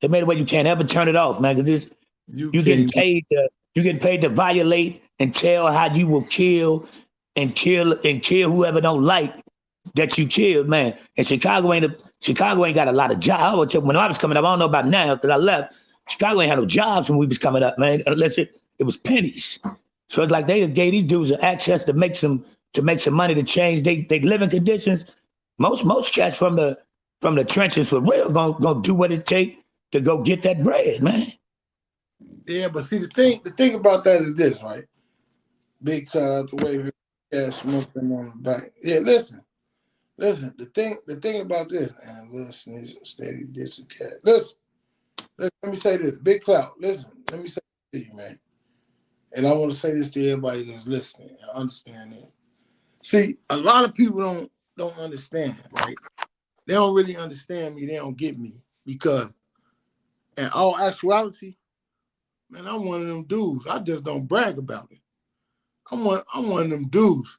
They made it where you can't ever turn it off, man. Because You you getting can't. paid to violate and tell how you will kill whoever don't like that you killed, man. And Chicago ain't got a lot of jobs. When I was coming up, I don't know about now because I left. Chicago ain't had no jobs when we was coming up, man. Unless it was pennies. So it's like they gave these dudes access to make some money to change they living conditions. Most cats from the trenches for real gonna do what it takes to go get that bread, man. Yeah, but see the thing about that is this, right? Big shout out to Wave Cash smoking on the back. Yeah, listen. The thing about this, and listen, steady this and cat. Listen, let me say this. Big Clout, listen, let me say this to you, man. And I want to say this to everybody that's listening. I understand it. See, a lot of people don't understand, right? They don't really understand me. They don't get me because, in all actuality, man, I'm one of them dudes. I just don't brag about it. I'm one of them dudes.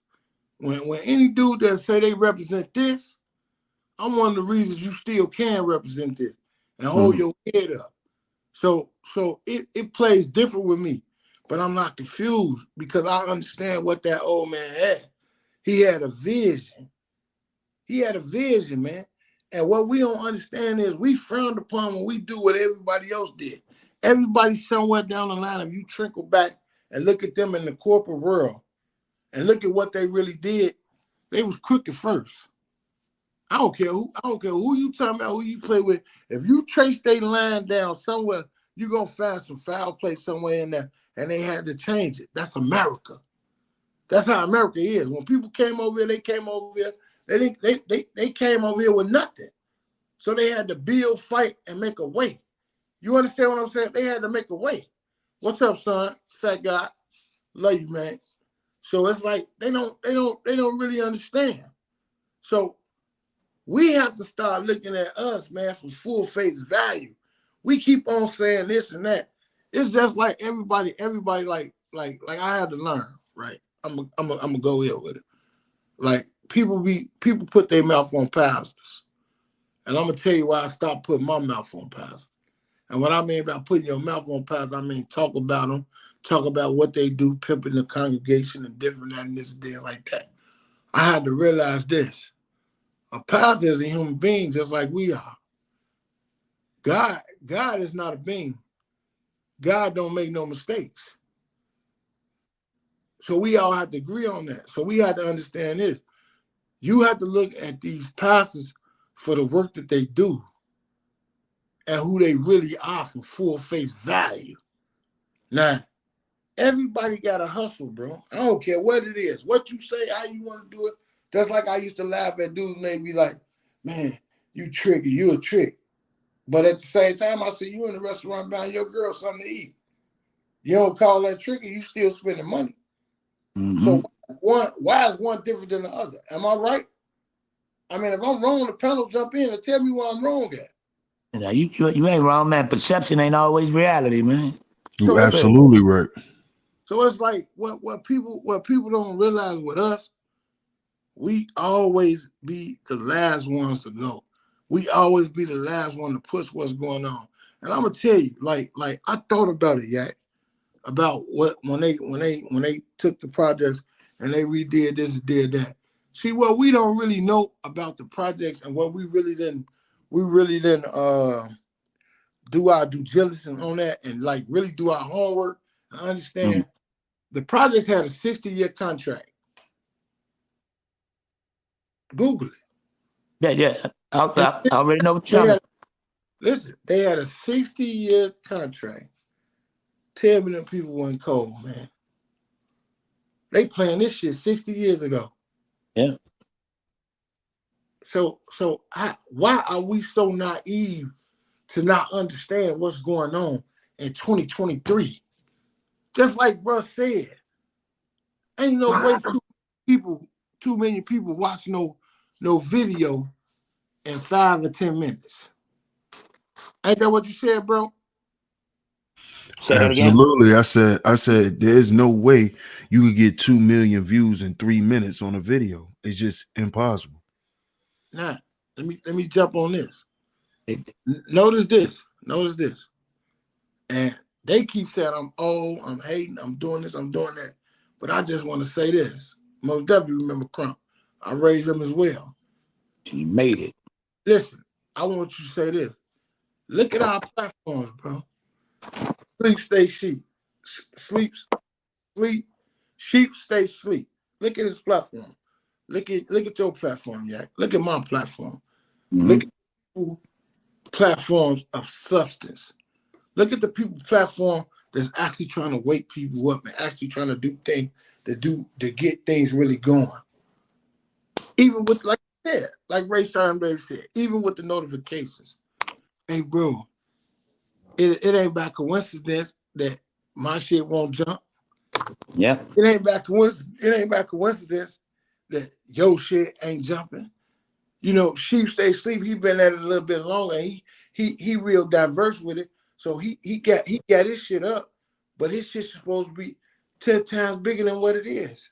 When any dude that say they represent this, I'm one of the reasons you still can represent this and hold your head up. So it plays different with me, but I'm not confused because I understand what that old man had. He had a vision. Man. And what we don't understand is we frowned upon when we do what everybody else did. Everybody somewhere down the line, if you trickle back and look at them in the corporate world and look at what they really did, they was crooked first. I don't care who you talking about, who you play with. If you trace their line down somewhere, you're gonna find some foul play somewhere in there, and they had to change it. That's America. That's how America is. When people came over here, they came over here. They came over here with nothing. So they had to build, fight, and make a way. You understand what I'm saying? They had to make a way. What's up, son? Fat guy. Love you, man. So it's like they don't really understand. So we have to start looking at us, man, from full face value. We keep on saying this and that. It's just like everybody like I had to learn, right? I'm gonna go here with it. Like people put their mouth on pastors. And I'm gonna tell you why I stopped putting my mouth on pastors. And what I mean by putting your mouth on pastors, I mean talk about them, talk about what they do, pimping the congregation and different and this and that like that. I had to realize this. A pastor is a human being just like we are. God is not a being. God don't make no mistakes. So we all have to agree on that. So we have to understand this. You have to look at these pastors for the work that they do and who they really are for full face value. Now, everybody got to hustle, bro. I don't care what it is. What you say, how you want to do it. That's like I used to laugh at dudes and they be like, man, you tricky, you a trick. But at the same time, I see you in the restaurant buying your girl something to eat. You don't call that tricky, you still spending money. Mm-hmm. So why is one different than the other? Am I right? I mean, if I'm wrong, the panel jump in and tell me where I'm wrong at. Now, you ain't wrong, man. Perception ain't always reality, man. You're absolutely right. So it's like what people don't realize with us, we always be the last ones to go. We always be the last one to push what's going on. And I'm gonna tell you, like I thought about it, yeah, about what when they took the projects and they redid this and did that. See, what we don't really know about the projects and what we really didn't do our due diligence on that and like really do our homework and understand the projects had a 60-year contract. Google it. Yeah. I already know what you're talking about. Listen, they had a 60-year contract. Tell me them people weren't cold, man. They playing this shit 60 years ago. Yeah. So why are we so naive to not understand what's going on in 2023? Just like bro said, ain't no way too many people watch no video in 5 or 10 minutes. Ain't that what you said, bro? Say that again. Absolutely. I said there's no way you could get 2 million views in 3 minutes on a video. It's just impossible. Now, let me jump on this. Notice this. And they keep saying I'm old, I'm hating, I'm doing this, I'm doing that. But I just want to say this. Most definitely remember Crump. I raised him as well. You made it. Listen, I want you to say this. Look at our platforms, bro. Sleep, stay sheep. Sleep, sheep, stay sleep. Look at his platform. Look at your platform, Yak. Look at my platform. Mm-hmm. Look at platforms of substance. Look at the people platform that's actually trying to wake people up and actually trying to do things to get things really going. Even with, like I said, like Ray Star and Baby said, even with the notifications. Hey, bro, it ain't by coincidence that my shit won't jump. Yeah. It ain't by coincidence that your shit ain't jumping. You know, Sheep Stay Sleep, he been at it a little bit longer. He real diverse with it. So he got his shit up, but his shit's supposed to be 10 times bigger than what it is.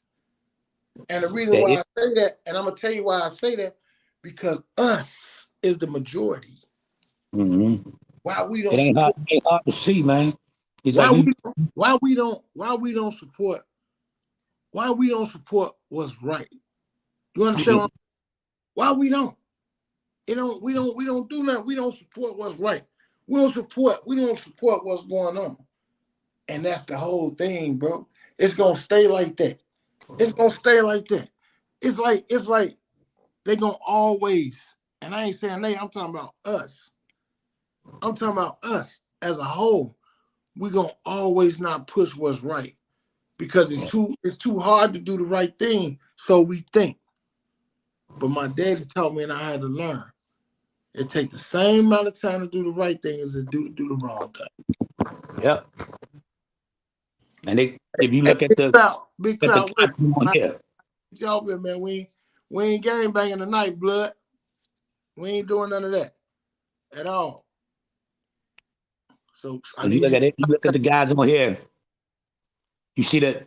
And the reason why I say that, and I'm gonna tell you why I say that, because us is the majority. Mm-hmm. Why we don't it ain't hard to see, man. Why we don't support what's right. You understand? Why we don't? We don't do nothing. We don't support what's right. We don't support what's going on. And that's the whole thing, bro. It's gonna stay like that. It's gonna stay like that. It's like they gonna always, and I ain't saying they, I'm talking about us. I'm talking about us as a whole. We gonna always not push what's right because it's too hard to do the right thing, so we think. But my daddy taught me and I had to learn. It takes the same amount of time to do the right thing as to do the wrong thing. Yep. And if you look at the big cloud, here. Y'all, man, we ain't gang banging tonight, blood. We ain't doing none of that at all. So you look at it, you look at the guys on here. You see the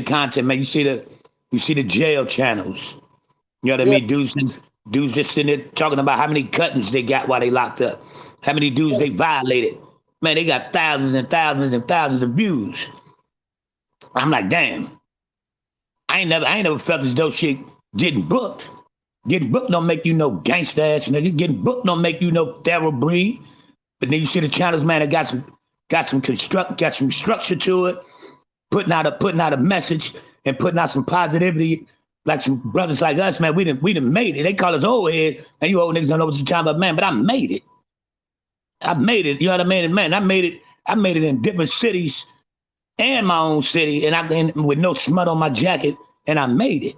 content, man. You see the jail channels. You know what I mean? Dudes just sitting there talking about how many cuttings they got while they locked up, how many dudes they violated. Man, they got thousands and thousands and thousands of views. I'm like, damn. I ain't never felt as though shit getting booked. Getting booked don't make you no gangsta ass nigga. Getting booked don't make you no thoroughbred. But then you see the channels, man, that got some structure to it, putting out a message and putting out some positivity. Like some brothers like us, man, we done made it. They call us old head, and you old niggas don't know what you're talking about, man. But I made it. I made it. You know what I mean? And man, I made it in different cities and my own city, and with no smut on my jacket, and I made it,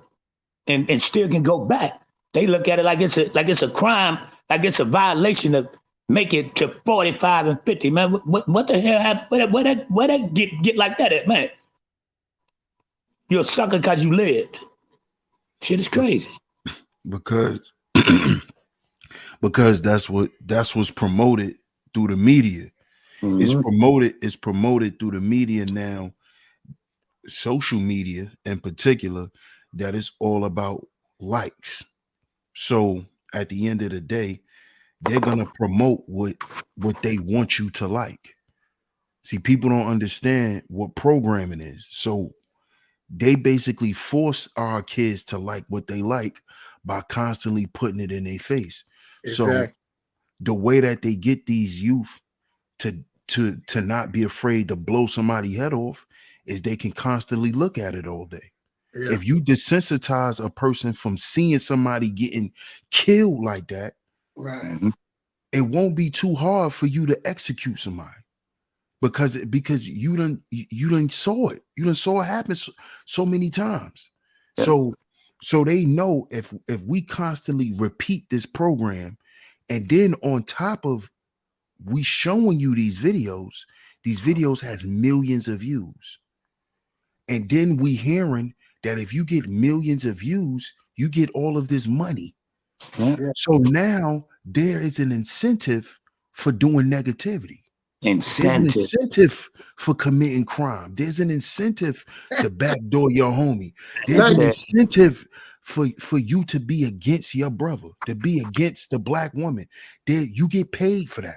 and still can go back. They look at it like it's a crime, like it's a violation of make it to 45 and 50, man. What the hell happened? Where that get like that at, man? You're a sucker because you lived. Shit is crazy. Because that's what's promoted through the media. Mm-hmm. It's promoted through the media now, social media in particular, that is all about likes. So at the end of the day, they're gonna promote what they want you to like. See, people don't understand what programming is. So they basically force our kids to like what they like by constantly putting it in their face. Exactly. So the way that they get these youth to not be afraid to blow somebody's head off is they can constantly look at it all day. Yeah. If you desensitize a person from seeing somebody getting killed like that, right, it won't be too hard for you to execute somebody. because you done saw it. You done saw it happen so many times. Yeah. So they know if we constantly repeat this program, and then on top of we showing you these videos has millions of views. And then we hearing that if you get millions of views, you get all of this money. Yeah. So now there is an incentive for doing negativity. There's an incentive for committing crime. There's an incentive to backdoor your homie. There's an incentive for you to be against your brother, to be against the black woman. You get paid for that.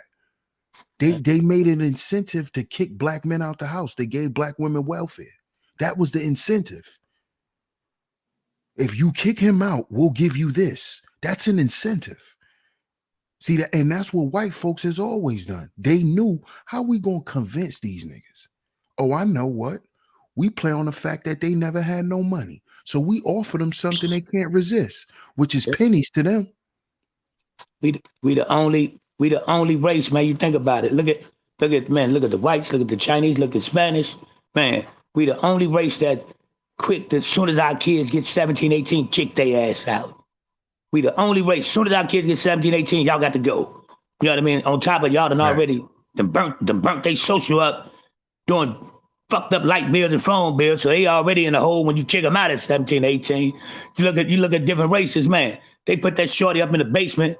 They made an incentive to kick black men out the house. They gave black women welfare. That was the incentive. If you kick him out, we'll give you this. That's an incentive. See that, and that's what white folks has always done. They knew how we gonna convince these niggas. Oh, I know what. We play on the fact that they never had no money. So we offer them something they can't resist, which is pennies to them. We the only race, man. You think about it. Look at the whites, look at the Chinese, look at Spanish. Man, we the only race that quick, as soon as our kids get 17, 18, kick their ass out. We the only race. As soon as our kids get 17, 18, y'all got to go. You know what I mean? On top of y'all done already burnt they social up, doing fucked up light bills and phone bills. So they already in the hole when you kick them out at 17, 18. You look at different races, man. They put that shorty up in the basement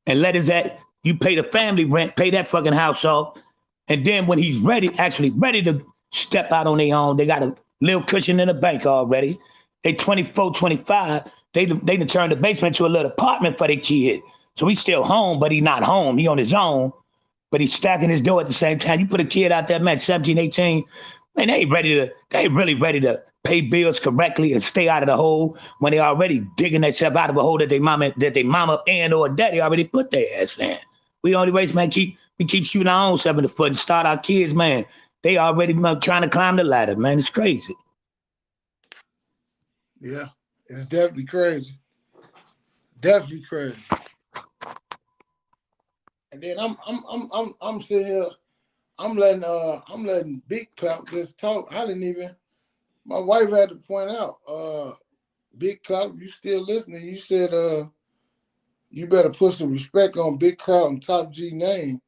and let his at you pay the family rent, pay that fucking house off. And then when he's actually ready to step out on their own, they got a little cushion in the bank already. They 24, 25. They done turned the basement to a little apartment for their kid. So he's still home, but he's not home. He on his own, but he's stacking his door at the same time. You put a kid out there, man, 17, 18, man, they really ready to pay bills correctly and stay out of the hole when they already digging themselves out of a hole that their mama and or daddy already put their ass in. We the only race, man, we keep shooting our own self in the foot and start our kids, man. They already trying to climb the ladder, man. It's crazy. Yeah, it's definitely crazy. Definitely crazy. And then I'm sitting here, I'm letting Big Clout just talk. My wife had to point out, Big Clout, you still listening? You said you better put some respect on Big Clout and Top G name.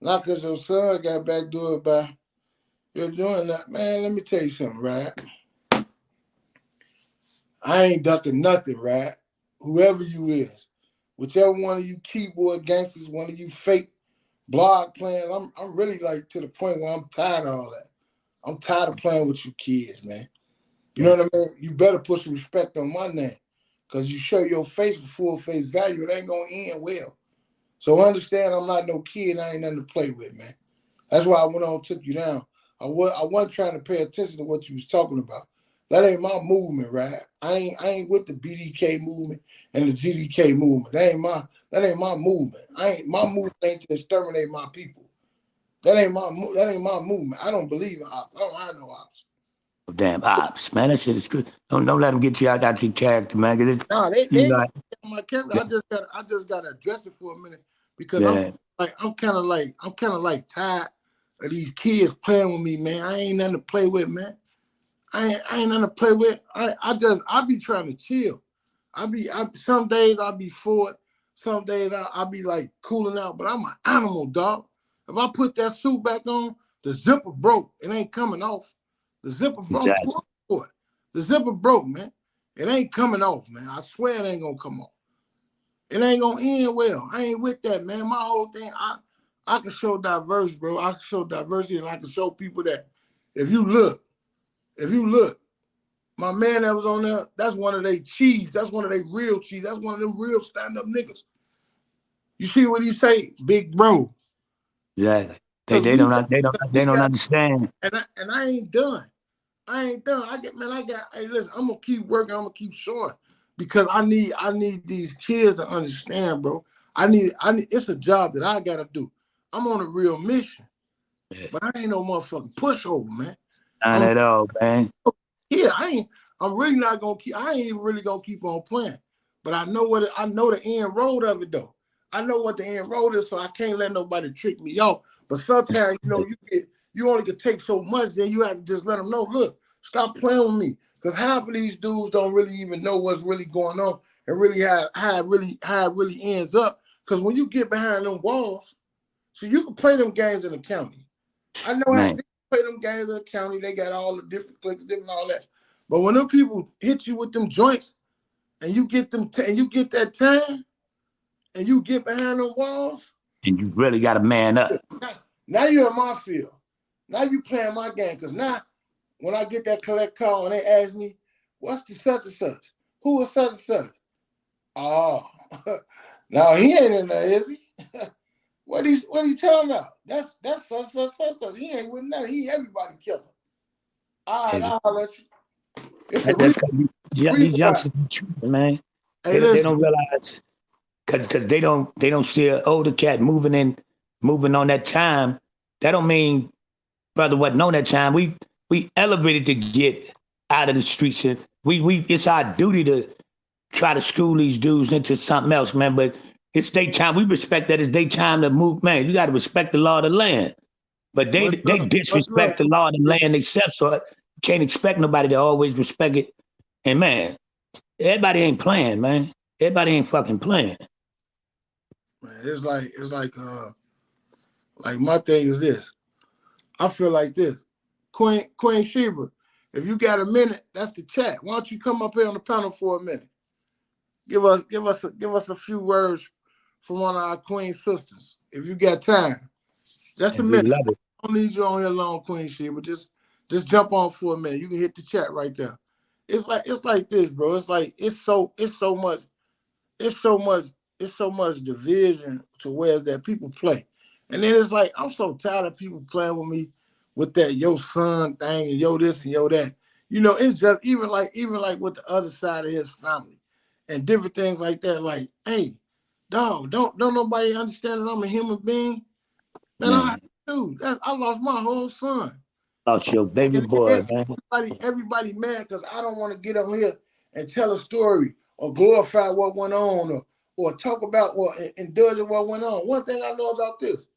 Not because your son got backdoored by you're doing that. Man, let me tell you something, right? I ain't ducking nothing, right? Whoever you is, whichever one of you keyboard gangsters, one of you fake blog playing, I'm really like to the point where I'm tired of all that. I'm tired of playing with you kids, man. You know what I mean? You better put some respect on my name. Because you show your face for full face value, it ain't going to end well. So understand I'm not no kid, I ain't nothing to play with, man. That's why I went on and took you down. I wasn't trying to pay attention to what you was talking about. That ain't my movement, right? I ain't with the BDK movement and the GDK movement. That ain't my movement. My movement ain't to exterminate my people. That ain't my movement. I don't believe in ops. I don't have no ops. Damn ops, man. That shit is good. Don't let them get you out your character, man. No, they ain't got my character. I just gotta address it for a minute because I'm kind of like tired of these kids playing with me, man. I ain't nothing to play with, man. I ain't nothing to play with. I be trying to chill. Some days I be for it. Some days I be like cooling out, but I'm an animal, dog. If I put that suit back on, the zipper broke. It ain't coming off. The zipper broke. For it. The zipper broke, man. It ain't coming off, man. I swear it ain't gonna come off. It ain't gonna end well. I ain't with that, man. My whole thing, I can show diverse, bro. I can show diversity, and I can show people that if you look, my man that was on there, that's one of they cheese. That's one of they real cheese. That's one of them real stand-up niggas. You see what he say, big bro? Yeah. They don't understand. And I ain't done. Hey, listen, I'm gonna keep working, I'm gonna keep showing because I need these kids to understand, bro. I need it's a job that I gotta do. I'm on a real mission. But I ain't no motherfucking pushover, man. Not at all, man. Yeah, I'm really not gonna keep I ain't even really gonna keep on playing. But I know the end road of it though. I know what the end road is, so I can't let nobody trick me off. But sometimes, you you only could take so much, then you have to just let them know, look, stop playing with me. Because half of these dudes don't really even know what's really going on and really how it really ends up. Because when you get behind them walls, so you can play them games in the county. I know how they play them games in the county. They got all the different clicks, different all that. But when them people hit you with them joints, and you get them, and you get that time, and you get behind them walls, and you really got to man up. Now you're in my field. Now you playing my game. Because now, when I get that collect call and they ask me, what's the such and such? Who is such and such? Oh, now he ain't in there, is he? What he talking about? That's such. He ain't with nothing. He everybody killer. All right, I'll let you. It's These youngsters, man, hey, they don't realize because they don't see an older cat moving on that time. That don't mean brother wasn't on that time. We elevated to get out of the streets, and we it's our duty to try to school these dudes into something else, man. But it's their time. We respect that it's their time to move, man. You got to respect the law of the land. But they disrespect the law of the land themselves, so you can't expect nobody to always respect it. And man, everybody ain't playing, man. Everybody ain't fucking playing. Man, it's like my thing is this. I feel like this. Queen Sheba, if you got a minute, that's the chat. Why don't you come up here on the panel for a minute? Give us a few words from one of our Queen sisters. If you got time. Just a minute. I don't need you on here long, Queen Sheba. Just jump on for a minute. You can hit the chat right there. It's like this, bro. It's like it's so much division to where that people play. And then it's like, I'm so tired of people playing with me with that yo son thing and yo this and yo that. You know, it's just even like with the other side of his family and different things like that. Like, hey, dog, don't nobody understand that I'm a human being? Man, I lost my whole son. Lost your baby boy, man. Everybody mad because I don't want to get on here and tell a story or glorify what went on or talk about what indulge in what went on. One thing I know about this,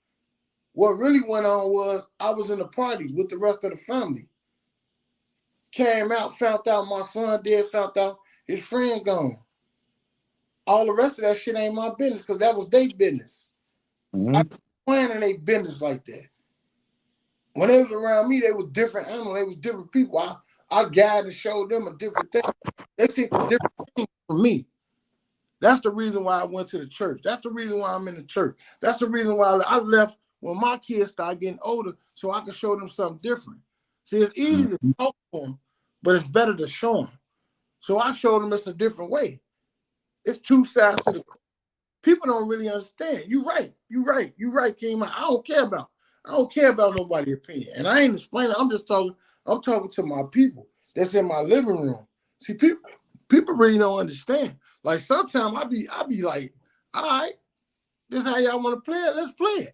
what really went on was I was in a party with the rest of the family. Came out, found out my son dead, found out his friend gone. All the rest of that shit ain't my business because that was their business. Mm-hmm. I wasn't planning their business like that. When they was around me, they was different animals. They was different people. I guided and showed them a different thing. They seen a different thing from me. That's the reason why I went to the church. That's the reason why I'm in the church. That's the reason why I left when my kids started getting older so I could show them something different. See, it's easy to talk to them, but it's better to show them. So I showed them it's a different way. It's two sides to the coin. People don't really understand. You're right, King. I don't care about nobody's opinion. And I ain't explaining. I'm talking to my people that's in my living room. See, people really don't understand. Like sometimes I be like, all right, this how y'all want to play it, let's play it.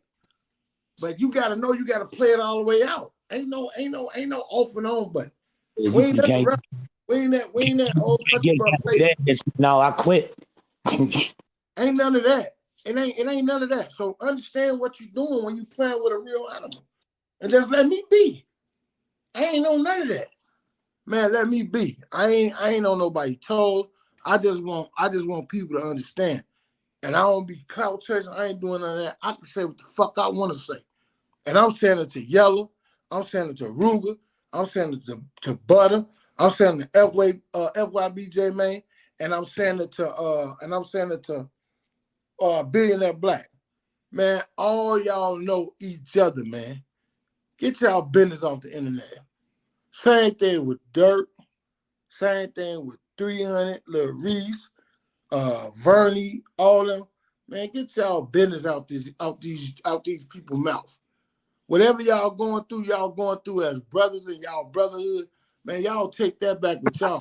But you gotta know you gotta play it all the way out. Ain't no off and on button. We ain't that old country. No, I quit. Ain't none of that. It ain't none of that. So understand what you're doing when you playing with a real animal. And just let me be. I ain't know none of that. Man, let me be. I ain't on nobody toes. I just want people to understand. And I don't be clout chasing. I ain't doing none of that. I can say what the fuck I want to say. And I'm saying it to Yellow. I'm saying it to Ruger. I'm saying it to Butter. I'm saying it to FYBJ man. And I'm saying it to Billionaire Black. Man, all y'all know each other, man. Get y'all business off the internet. Same thing with Dirt. Same thing with 300, Lil Reese, Vernie, all them. Man, get y'all business out these people's mouths. Whatever y'all going through as brothers in y'all brotherhood, man, y'all take that back with y'all.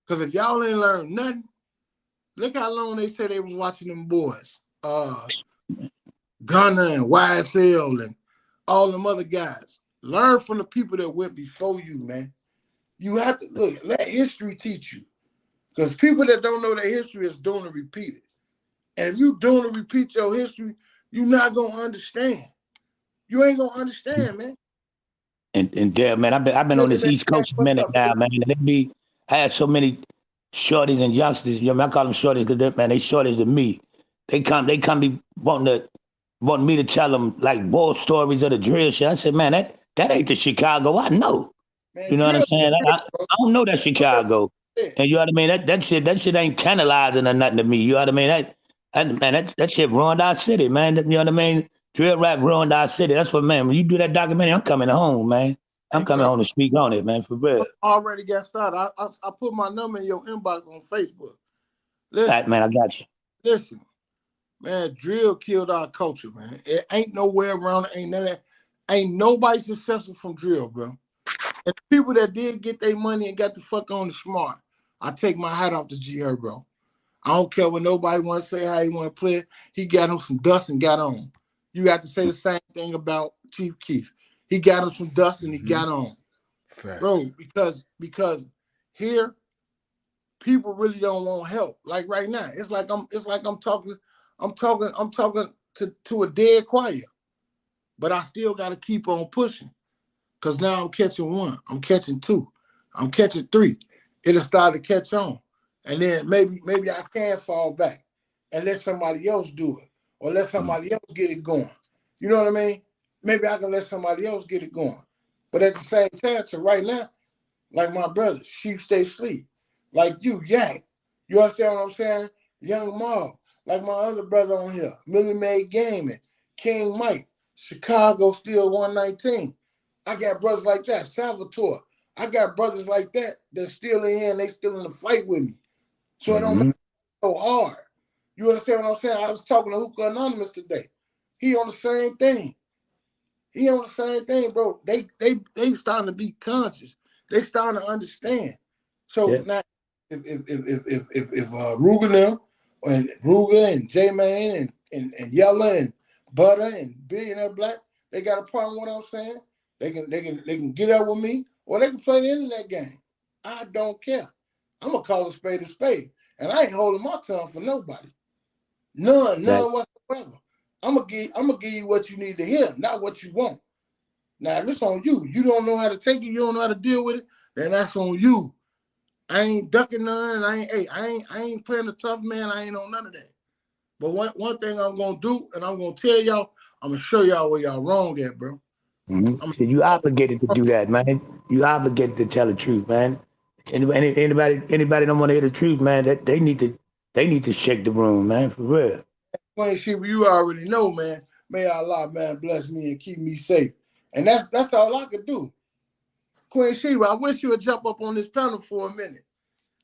Because if y'all ain't learned nothing, look how long they said they was watching them boys. Gunna and YSL and all them other guys. Learn from the people that went before you, man. You have to let history teach you. Because people that don't know their history is doing to repeat it. And if you doing to repeat your history, you're not gonna understand. You ain't gonna understand, man. And there, man, I've been on Really, this man, East Coast a what's minute up, now, baby? man. And I had so many shorties and youngsters. You know, I call them shorties because man, they shorties to me. They come be wanting me to tell them like war stories of the drill shit. I said, man, that ain't the Chicago I know. Man, You know what I'm drill is saying? great, bro. I don't know that Put that Chicago. shit. And you know what I mean? That shit ain't tantalizing or nothing to me. You know what I mean? That shit ruined our city, man. You know what I mean? Drill rap ruined our city. That's what, man. When you do that documentary, I'm coming home, man. I'm Hey, coming bro, home to speak on it, man, for real. I already got started. I put my number in your inbox on Facebook. All right, Listen, man, I got you. listen, man. Drill killed our culture, man. It ain't nowhere around it. Ain't none of that. Ain't nobody successful from drill, bro. And the people that did get their money and got the fuck on the smart, I take my hat off to G bro. I don't care what nobody want to say how he want to play it. He got him some dust and got on. You got to say the same thing about Chief Keef. He got him some dust and he got on, Facts. bro. Because here people really don't want help. Like right now, it's like I'm talking to a dead choir. But I still got to keep on pushing. Because now I'm catching one, I'm catching two, I'm catching three. It'll start to catch on. And then maybe I can fall back and let somebody else do it or let somebody else get it going. You know what I mean? Maybe I can let somebody else get it going. But at the same time, so right now, like my brothers, Sheep Stay Sleep. Like you, Yang. You understand what I'm saying? Young Maul. Like my other brother on here, Millie Mae Gaming, King Mike, Chicago Steel 119. I got brothers like that, Salvatore. I got brothers like that that's still in here and they still in the fight with me. So it don't make Mm-hmm. it so hard. You understand what I'm saying? I was talking to Hookah Anonymous today. He on the same thing. He on the same thing, bro. They starting to be conscious. They starting to understand. So Yeah. now, if Ruger them and Ruger and J Man and Yalla and Butter and Billionaire Black, they got a problem with what I'm saying. They can get up with me or they can play the internet game. I don't care. I'm gonna call a spade, and I ain't holding my tongue for nobody. None Right. whatsoever. I'm gonna give you what you need to hear, not what you want. Now, if it's on you, you don't know how to take it, you don't know how to deal with it, then that's on you. I ain't ducking none, and I ain't playing the tough man. I ain't on none of that. But one thing I'm gonna do, and I'm gonna tell y'all, I'm gonna show y'all where y'all wrong at, bro. Mm-hmm. I'm So you obligated to do that, man. You obligated to tell the truth, man. Anybody don't want to hear the truth, man. That they need to shake the room, man, for real. Queen Sheba, you already know, man. May Allah, man, bless me and keep me safe. And that's all I could do. Queen Sheba, I wish you would jump up on this panel for a minute.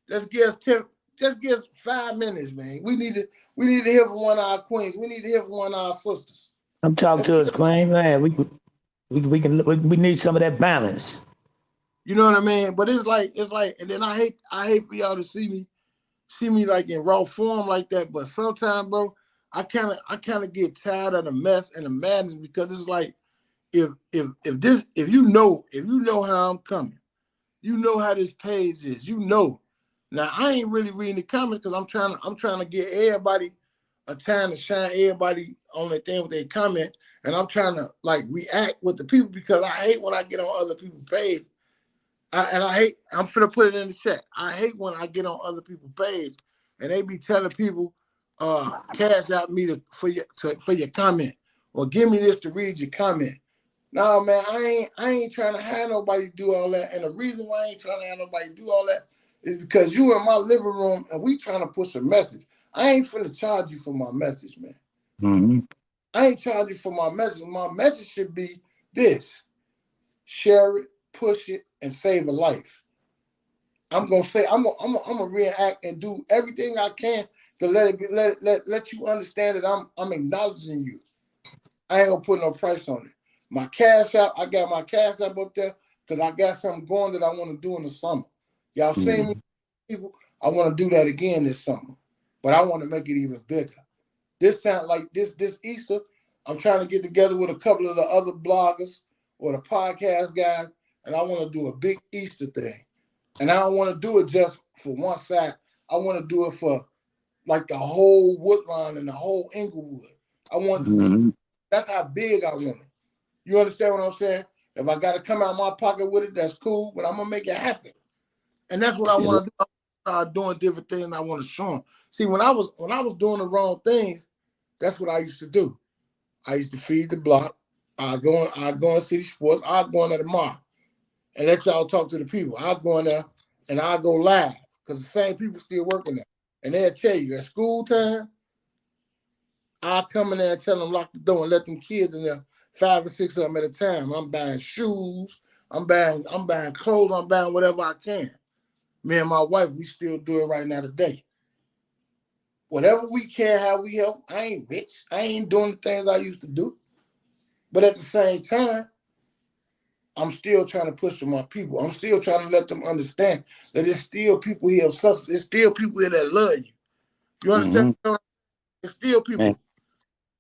Let's get us 10, just give us 5 minutes, man. We need to hear from one of our queens. We need to hear from one of our sisters. Come talk Let's to get us, Queen, man. We need some of that balance. You know what I mean? But it's like, and then I hate for y'all to see me like in raw form like that. But sometimes, bro, I kind of get tired of the mess and the madness because it's like if you know how I'm coming, you know how this page is, you know. Now I ain't really reading the comments because I'm trying to get everybody a time to shine, everybody on their thing with their comment, and I'm trying to like react with the people because I hate when I get on other people's page. I'm finna put it in the chat. I hate when I get on other people's page and they be telling people, cash out me for your comment or give me this to read your comment. No, man, I ain't trying to have nobody do all that. And the reason why I ain't trying to have nobody do all that is because you in my living room and we trying to push a message. I ain't finna charge you for my message, man. Mm-hmm. I ain't charging you for my message. My message should be this: share it, push it, and save a life. I'm gonna say I'm gonna react and do everything I can to let you understand that I'm acknowledging you. I ain't gonna put no price on it. My cash app, I got my cash app up there because I got something going that I want to do in the summer. Y'all seen me, Mm-hmm. people? I want to do that again this summer, but I want to make it even bigger. This time, like this Easter, I'm trying to get together with a couple of the other bloggers or the podcast guys, and I want to do a big Easter thing. And I don't want to do it just for one side. I want to do it for like the whole Woodline and the whole Inglewood. I want Mm-hmm. That's how big I want it. You understand what I'm saying? If I got to come out of my pocket with it, that's cool. But I'm gonna make it happen, and that's what I want to do. I start doing different things. I want to show them. See, when I was doing the wrong things, that's what I used to do. I used to feed the block. I go on City Sports. I go in at the mall and let y'all talk to the people. I go in there and I go live because the same people still working there, and they'll tell you at school time. I'll come in there and tell them lock the door and let them kids in there, 5 or 6 of them at a time. I'm buying shoes, I'm buying clothes, I'm buying whatever I can. Me and my wife, we still do it right now today. Whatever we can, how we help. I ain't rich. I ain't doing the things I used to do. But at the same time, I'm still trying to push to my people. I'm still trying to let them understand that there's still people here of substance. There's still people here that love you. You understand? Mm-hmm. There's still people. Man,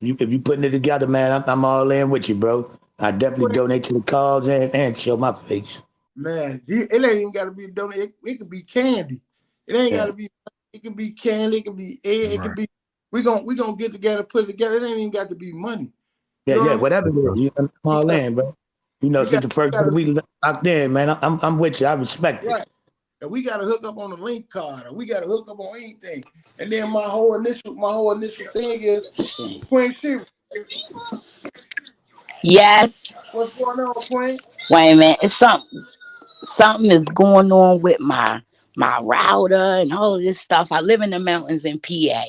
if you putting it together, man, I'm all in with you, bro. I definitely donate to the cause and show my face. Man, it ain't even got to be donated. It could be candy. It ain't got Yeah. to be. It could be candy. It could be egg. It Right. could be. We gonna get together, put it together. It ain't even got to be money. You Yeah, know what yeah, I mean? whatever it is. I'm all Because in, bro. You know, we since got the first we day got we locked in, man, I'm with you. I respect it. right. And we got to hook up on the link card, or we got to hook up on anything. And then my whole initial thing is Queen Sheba. Yes. What's going on, Queen? Wait a minute. It's something is going on with my router and all of this stuff. I live in the mountains in PA.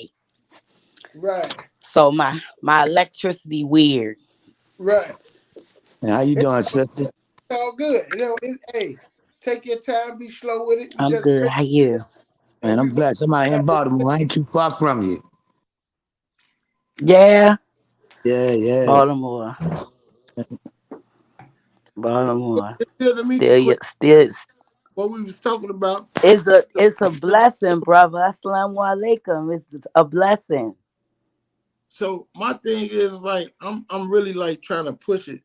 Right, So my electricity weird. right. And how you It's doing, sister? all good. Hey, take your time, be slow with it. We I'm just good. pray How you? and Man, we I'm work blessed. I'm out here in out this Baltimore. I ain't too far from you. Yeah. Yeah, yeah. Baltimore. Baltimore. It's good to meet you, Still Queen. still What we was talking about. it's a blessing, brother. Assalamu alaikum. It's a blessing. So my thing is like I'm really like trying to push it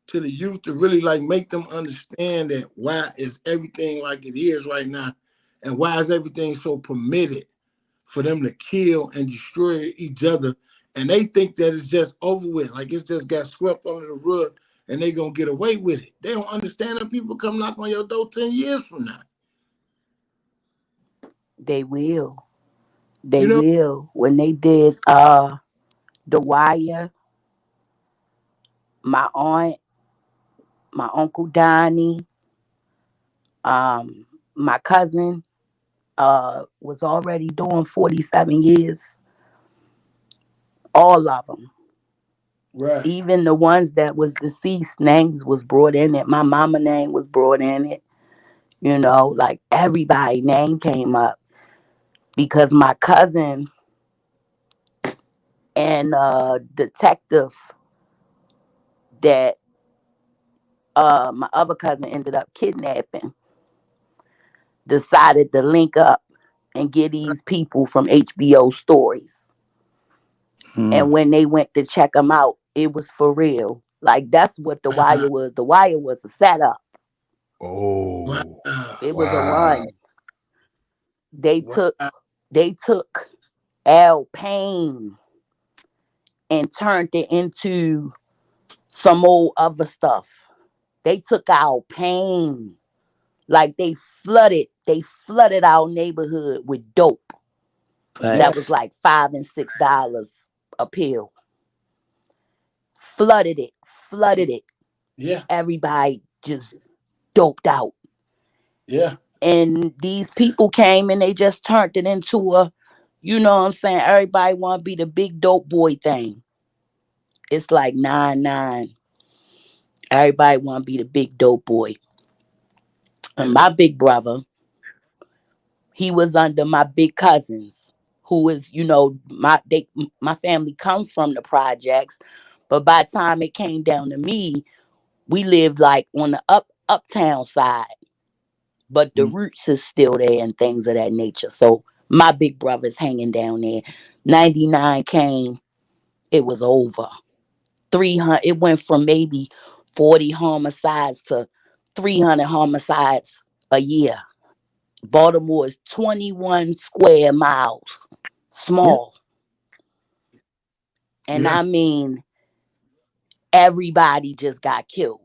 to the youth to really like make them understand that why is everything like it is right now, and why is everything so permitted for them to kill and destroy each other, and they think that it's just over with, like it's just got swept under the rug, and they gonna get away with it. They don't understand that people come knock on your door 10 years from now. They will. They You know, will. When they did The Wire, my aunt, my uncle Donnie, my cousin was already doing 47 years. All of them. right? Even the ones that was deceased, names was brought in it. My mama name was brought in it. Like everybody name came up because my cousin and detective that my other cousin ended up kidnapping decided to link up and get these people from HBO stories. And Mm. when they went to check them out, it was for real. Like that's what The Wire was. The Wire was a setup. Wow, Oh, It was a wow. run. They wow, took they took Al Payne and turned it into some old other stuff. They took Al Payne. Like they flooded our neighborhood with dope. yeah, That was Facts. like $5 and $6 a pill. Flooded it. yeah, Everybody just doped out. yeah, And these people came and they just turned it into what I'm saying? Everybody want to be the big dope boy thing. It's like 9-9. Everybody want to be the big dope boy. And and my big brother, he was under my big cousins, who is, my family comes from the projects, but by the time it came down to me, we lived like on the uptown side, but the Mm. roots is still there and things of that nature. So my big brother's hanging down there. 99 came, it was over. 300, it went from maybe 40 homicides to 300 homicides a year. Baltimore is 21 square miles, Yeah. small. And yeah, I mean, everybody just got killed.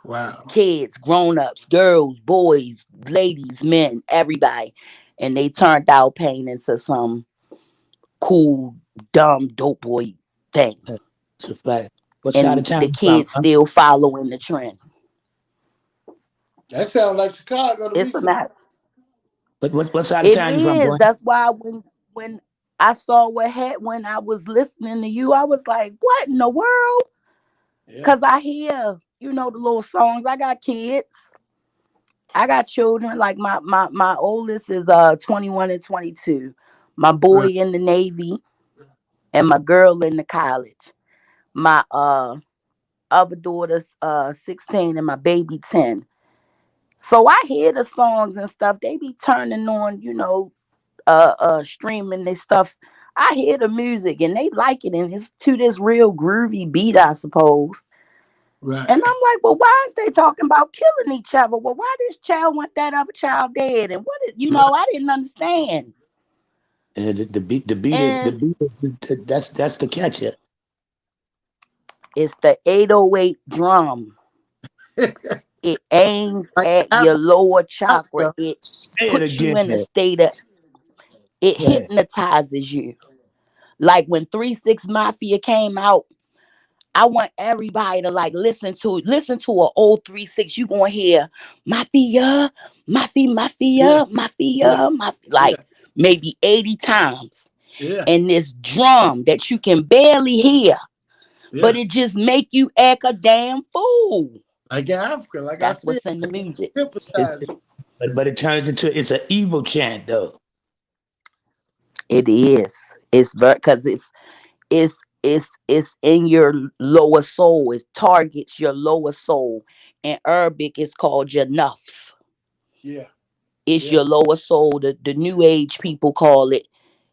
Wow. Kids, grown-ups, girls, boys, ladies, men, everybody. And they turned out pain into some cool, dumb, dope boy thing. It's a fact. What side of And town the you from, kids huh? still following the trend. That sounds like Chicago to me. It's a matter. What side of It town you from, is. boy? That's why when I saw what had when I was listening to you, I was like, what in the world? Yeah. Cause I hear, the little songs. I got kids. I got children. Like my oldest is 21 and 22. My boy Right. in the Navy and my girl in the college. My other daughter's 16 and my baby 10. So I hear the songs and stuff. They be turning on, streaming this stuff. I hear the music and they like it, and it's to this real groovy beat, I suppose. Right. And I'm like, well, why is they talking about killing each other? Well, why this child want that other child dead? And what is, I didn't understand. The And beat is that's the catcher. it's the 808 drum. It aims Like at your Africa. lower chakra. It Say it puts you again. in a state of, it Yeah. hypnotizes you. Like when 3 6 Mafia came out, I want everybody to like listen to an old 3 6. You gonna hear Mafia, Mafia, Yeah. Mafia, Yeah. Mafia, Mafia, Yeah. like maybe 80 times. Yeah. And this drum that you can barely hear, but Yeah. it just make you act a damn fool. Like in Africa, like I That's said, what's in the music. It's, hypnotizing. but it turns into it's an evil chant though. It is. It's very because it's it's in your lower soul. It targets your lower soul. In Arabic, it's called your nafs. Yeah. It's Yeah. your lower soul. The new age people call it,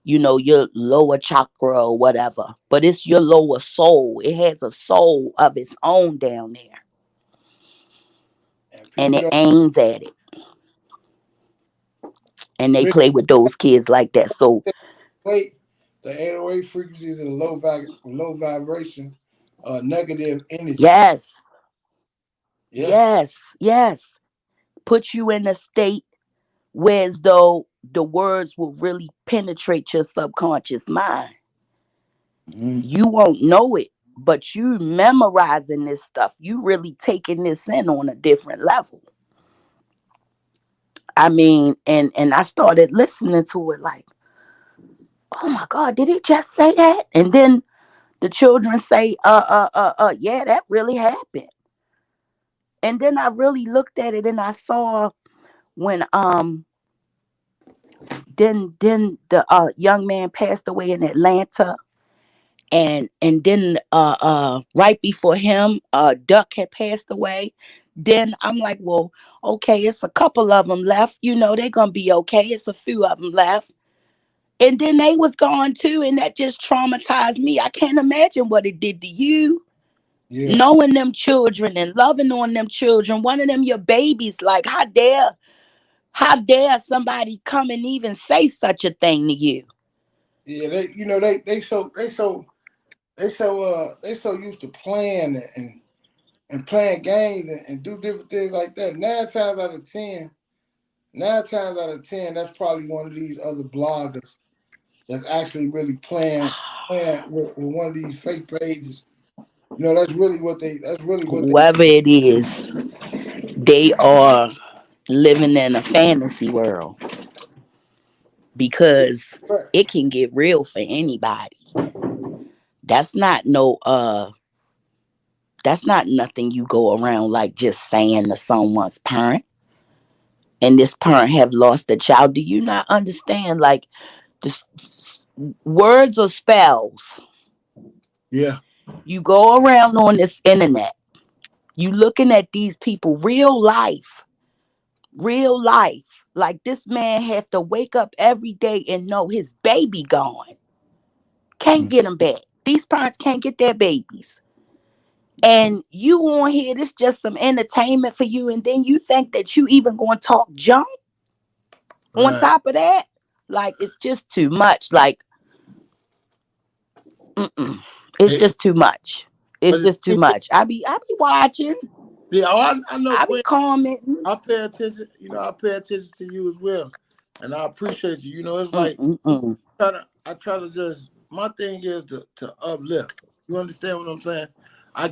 your lower chakra or whatever. But it's your lower soul. It has a soul of its own down there. And And people it don't aims at it. And they really play with those kids like that. So wait. The 808 frequencies and low vibration, negative energy. yes, Yeah. yes, yes. Put you in a state where as though the words will really penetrate your subconscious mind. Mhm. You won't know it, but you memorizing this stuff. You really taking this in on a different level. I mean, and I started listening to it like, oh my God, did he just say that? And then the children say, yeah, that really happened. And then I really looked at it and I saw when then the young man passed away in Atlanta, and then right before him Duck had passed away. Then I'm like, well, okay, it's a couple of them left, they're gonna be okay, it's a few of them left. And then they was gone too, and that just traumatized me. I can't imagine what it did to you, Yeah. knowing them children and loving on them children, one of them your babies. Like, how dare somebody come and even say such a thing to you? Yeah. They so used to playing and playing games and do different things like that. Nine times out of ten, that's probably one of these other bloggers that's actually really playing with one of these fake pages. That's really what they Whoever it is, they are living in a fantasy world, because but it can get real for anybody. That's not no that's not nothing you go around like just saying to someone's parent, and this parent have lost a child. Do you not understand, like, the words or spells? yeah, You go around on this internet, you looking at these people real life, like this man have to wake up every day and know his baby gone, can't get him back. These parents can't get their babies, and you on here, this just some entertainment for you, and then you think that you even going to talk junk on right. top of that. Like, it's just too much. Like, it's It, just too much. but It's the just too thing much. I be watching. Yeah, I know, I be Queen. commenting. I pay attention. I pay attention to you as well, and I appreciate you. It's like Mm-mm-mm. I try to just. My thing is to uplift. You understand what I'm saying? I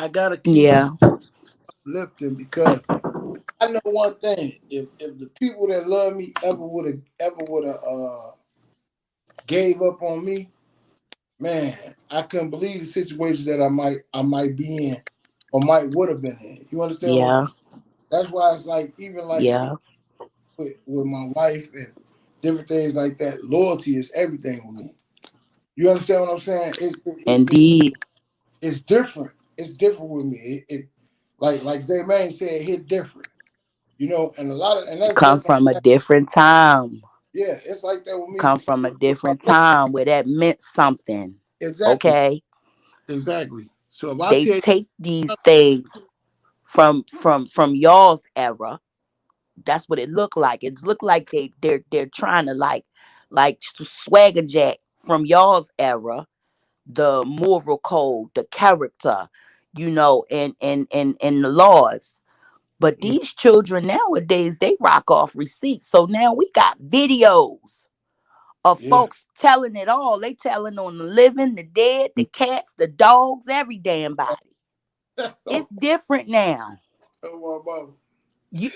gotta keep Yeah, lifting because I know one thing. If the people that love me ever would have gave up on me, man, I couldn't believe the situation that I might be in or might would have been in. You understand what I'm saying? yeah, That's why it's like even like yeah. with my wife and different things like that. Loyalty is everything with me. You understand what I'm saying? Indeed. It's different. It's different with me. Like J Man said, it hit different. And a lot of and that's Come just like from a that. different time. Yeah, it's like that with me. Come from a With my different love. time where that meant something. Exactly, Okay? exactly. So if I They tell you, take these things from y'all's era. That's what it looked like. It looked like they're trying to like swagger jack from y'all's era, the moral code, the character, and the laws. But yeah, these children nowadays, they rock off receipts. So now we got videos of yeah. folks telling it all. They telling on the living, the dead, the cats, the dogs, every damn body. It's oh, different now. oh my mama.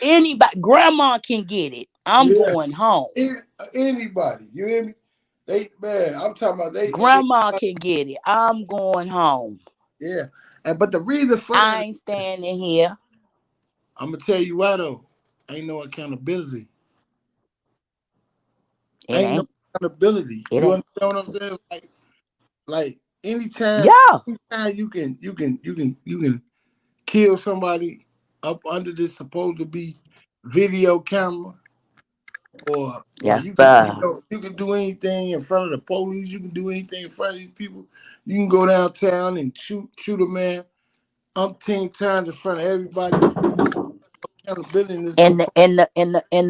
Anybody, grandma can get it. I'm Yeah, going home. Any- anybody. You hear me? Man, I'm talking about they. Grandma can get it. I'm going home. Yeah, and but the reason for I that, ain't standing here. I'm gonna tell you why though. Ain't no accountability. It Ain't no ain't. accountability. It You ain't. understand what I'm saying? Like Yeah. anytime you can kill somebody up under this supposed to be video camera, or Yes, you can sir. you can do anything in front of the police. You can do anything in front of these people. You can go downtown and shoot a man umpteen times in front of everybody. Accountability in this And motherfucker.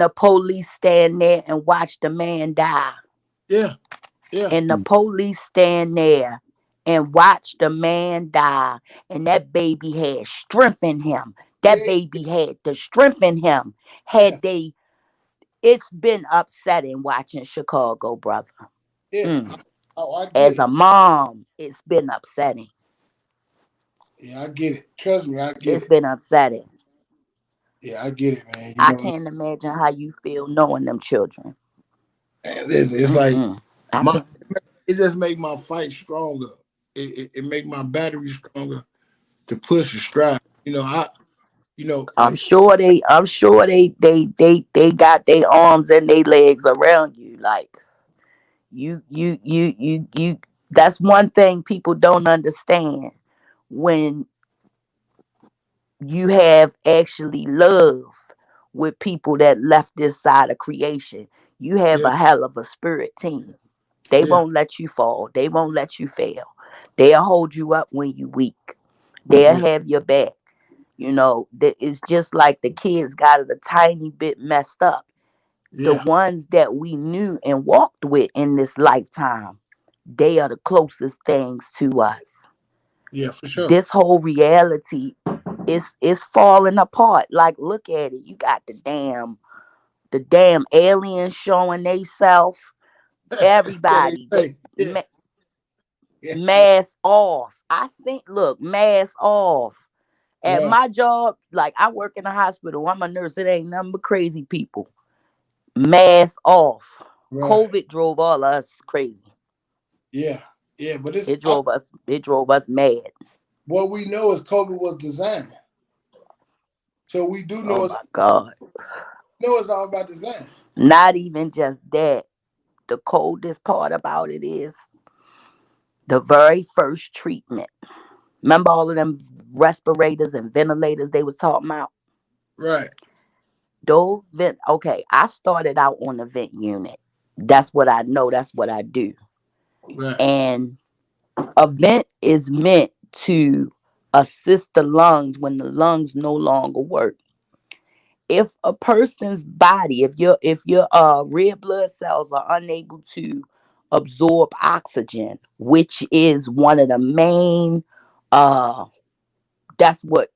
the police stand there and watch the man die. Yeah, yeah, And the police stand there and watch the man die. And that baby had strength in him. That yeah, baby had the strength in him. yeah, Had they It's been upsetting watching Chicago, brother. yeah. Mm. I get As it. a mom, it's been upsetting. Yeah, I get it. Trust me, I get It's it. been upsetting. Yeah, I get it, man. I can't imagine how you feel knowing them children. And listen, it's like Mm-mm. I my can't. it just make my fight stronger. It make my battery stronger to push and strive. I'm Like sure they. I'm sure they got their arms and their legs around you. Like you. That's one thing people don't understand when you have actually love with people that left this side of creation. You have yeah, a hell of a spirit team. They yeah, won't let you fall. They won't let you fail. They'll hold you up when you weak. They'll yeah, have your back. It's just like the kids got it a tiny bit messed up. The yeah, ones that we knew and walked with in this lifetime, they are the closest things to us. yeah, for sure. This whole reality is falling apart. Like, look at it. You got the damn aliens showing they self. Yeah, they Everybody, say, yeah, yeah, mask off. Look, mask off. At right, my job, like I work in a hospital, I'm a nurse. It ain't nothing but crazy people. Mask off. right, COVID drove all of us crazy. yeah, yeah. But It drove us mad. what we know is COVID was designed, so we do Oh know my God. it's all about design. Not even just that. The coldest part about it is the very first treatment. Remember all of them respirators and ventilators they was talking about? Right, Okay, I started out on the vent unit. That's what I know, that's what I do. right, And a vent is meant to assist the lungs when the lungs no longer work. If a person's body, if your red blood cells are unable to absorb oxygen, which is one of the main, uh that's what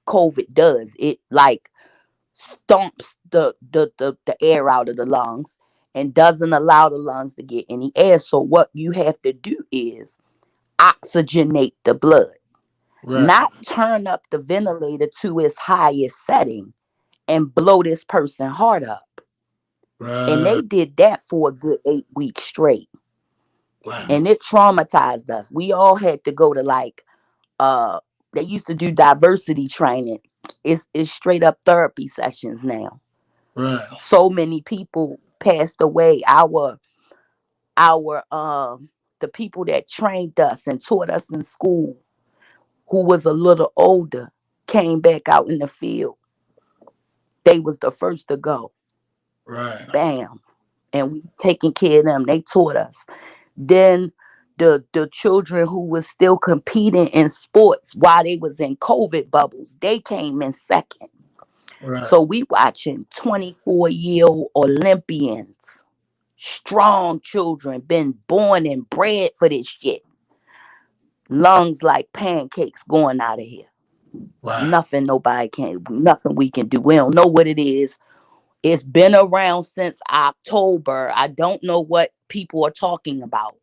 COVID does. It like stomps the air out of the lungs and doesn't allow the lungs to get any air. So what you have to do is oxygenate the blood, Right. not turn up the ventilator to its highest setting and blow this person heart up. And Right. they did that for a good 8 weeks straight. Wow. And it traumatized us. We all had to go to like uh they used to do diversity training. It's straight up therapy sessions now. Right. So many people passed away. Our the people that trained us and taught us in school who was a little older came back out in the field. They was the first to go. Right. Bam. And we taking care of them. They taught us. Then the children who was still competing in sports while they was in COVID bubbles, they came in second. Right. So we watching 24-year-old Olympians, strong children, been born and bred for this shit. Lungs like pancakes going out of here. Wow. Nothing we can do. We don't know what it is. It's been around since October. I don't know what people are talking about.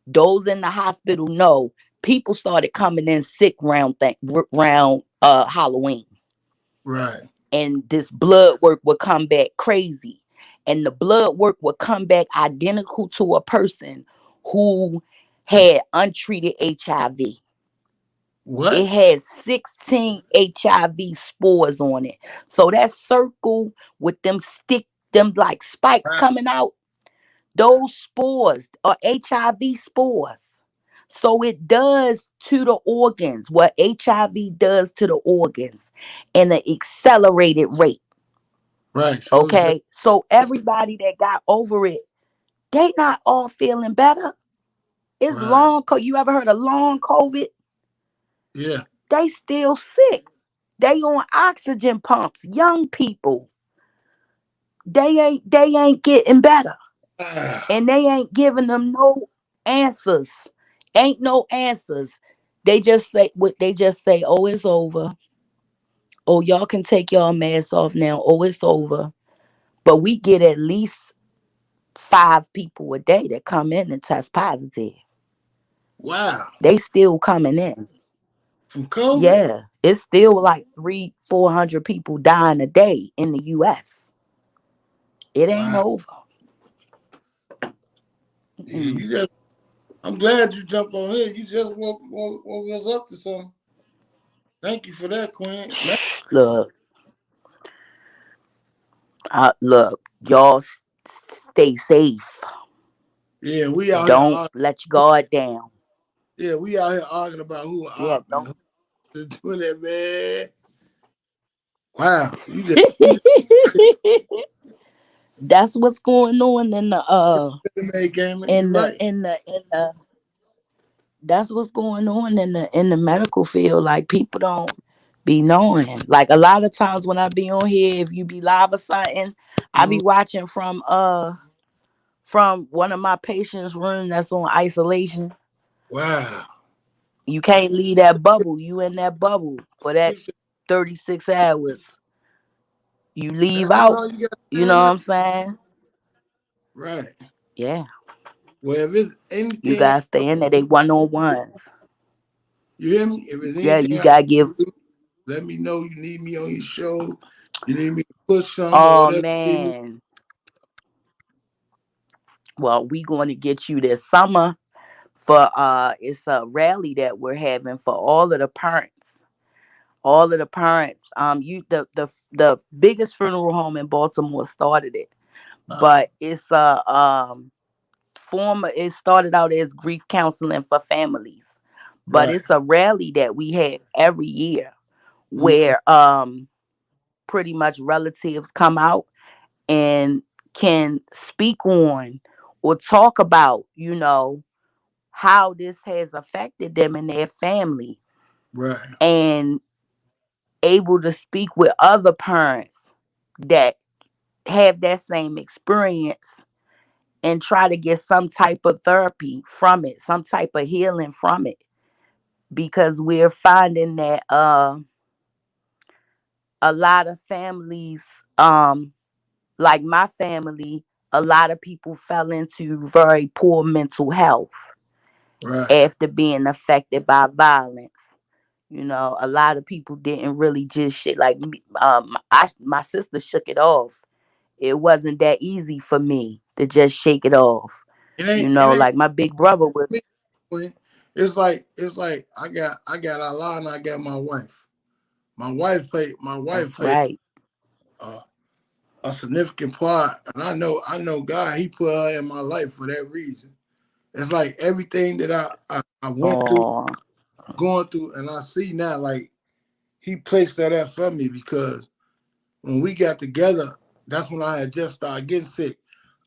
Those in the hospital know people started coming in sick round Halloween. Right. And this blood work would come back crazy. And the blood work would come back identical to a person who had untreated HIV. It What? has 16 HIV spores on it. So that circle with them like spikes Wow. coming out, those spores are HIV spores. So it does to the organs what HIV does to the organs in an accelerated rate. Right. So it's just Okay. So everybody that got over it, they not all feeling better. It's right. long. You ever heard of long COVID? Yeah. They still sick. They on oxygen pumps. Young people, they ain't getting better, Wow. and they ain't giving them no answers. Ain't no answers. They just say what they just say. Oh, it's over. Oh, y'all can take y'all masks off now. Oh, it's over. But we get at least 5 people a day that come in and test positive. Wow. They still coming in. From COVID? Yeah, it's still like 300-400 people dying a day in the U.S. It ain't Wow. over. Yeah, Mm-mm. you just I'm glad you jumped on here. You just woke us up to something. Thank you for that, Queen. Man, Look, look, y'all stay safe. yeah, we out here Don't let your guard down. yeah, we out here arguing about who are Yeah, op and don't. who is doing that, man. Wow. That's what's going on in the Really gaming. in You're the right. in the in the that's what's going on in the medical field. Like people don't be knowing. Like a lot of times when I be on here, if you be live or something, I Mhm. be watching from one of my patients' room that's on isolation. Wow. You can't leave that bubble. You in that bubble for that Appreciate 36 hours. You leave that. That's out. all you gotta You do know in what life. I'm saying? Right. Yeah. Well, if it's You anything gotta stay in there. They one on ones. you hear me? If it's Yeah, anything you I gotta give. can do, let me know you need me on your show. You need me to push some or Oh whatever you need me. man. Well, we going to get you this summer for it's a rally that we're having for all of the parents. All of the parents. You the biggest funeral home in Baltimore started it. Uh, But it's a it started out as grief counseling for families. But right. it's a rally that we have every year Mhm. where pretty much relatives come out and can speak on or talk about, how this has affected them and their family, Right. and able to speak with other parents that have that same experience and try to get some type of therapy from it, some type of healing from it. Because we're finding that a lot of families, like my family, a lot of people fell into very poor mental health Right. after being affected by violence. You know, a lot of people didn't really just shit like me. My sister shook it off. It wasn't that easy for me to just shake it off. You It know, ain't like my big brother was. me. It's like I got Allah and I got my wife. My wife That's played right. uh, a significant part, and I know God. He put her in my life for that reason. It's like everything that I went through, Oh, going through, and I see now, like He placed that there for me because when we got together, that's when I had just started getting sick.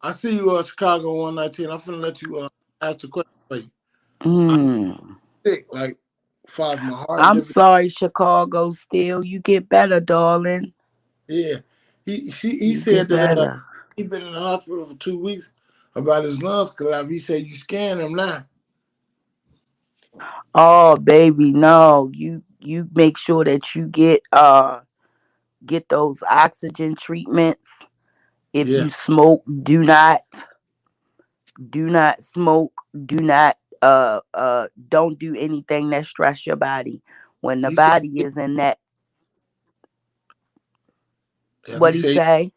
I see you Chicago 119. I'm finna let you ask the question for you. I'm mm. sick, like far as my heart and I'm different. sorry, Chicago. Still, you get better, darling. Yeah. He You said get that better. he been in the hospital for 2 weeks about his lungs collapse. He said you scan him now. Oh, baby, no. You make sure that you get those oxygen treatments. If Yeah. you smoke, do not smoke. Do not don't do anything that stress your body. When the He said body is in that, yeah, what he he said say?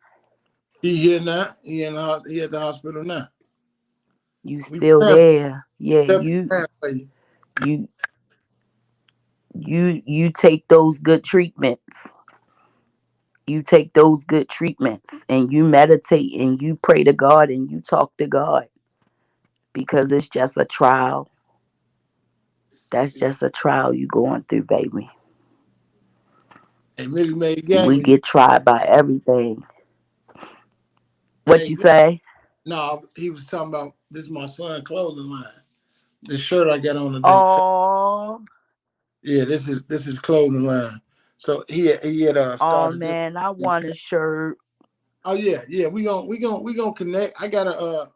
he here now. He at the hospital now. You We still praying for there. Yeah, definitely you praying for you. you you take those good treatments. You take those good treatments and you meditate and you pray to God and you talk to God because it's just a trial. That's Yeah. just a trial you going through, baby. Hey, Millie Mae We Gavin, get tried by everything. What hey, you say? no, he was talking about this is my son clothing line. This shirt I got on today. Oh, Yeah, this is clothing line. So he had oh started this. man, I want a shirt. Oh yeah. We gonna connect. I gotta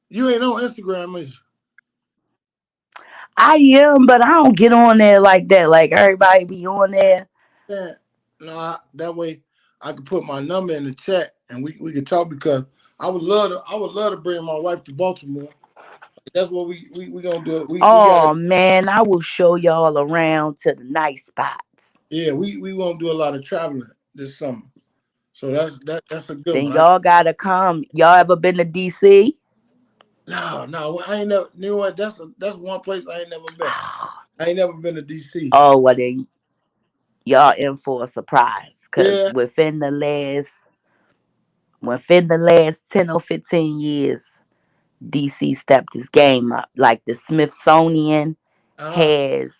you ain't on Instagram, is I am, but I don't get on there like that. Like everybody be on there. you? Yeah. No, that way I could put my number in the chat and we could talk because I would love to bring my wife to Baltimore. That's what we gonna do. We gotta Oh man, I will show y'all around to the nice spots. yeah, we won't do a lot of traveling this summer. So that's a good Then one. y'all gotta come. Y'all ever been to DC? No, I ain't never. You know what? That's one place I ain't never been. I ain't never been to DC. Oh, well then y'all in for a surprise. Cause Yeah. within the last 10 or 15 years, DC stepped his game up. Like the Smithsonian Uh. has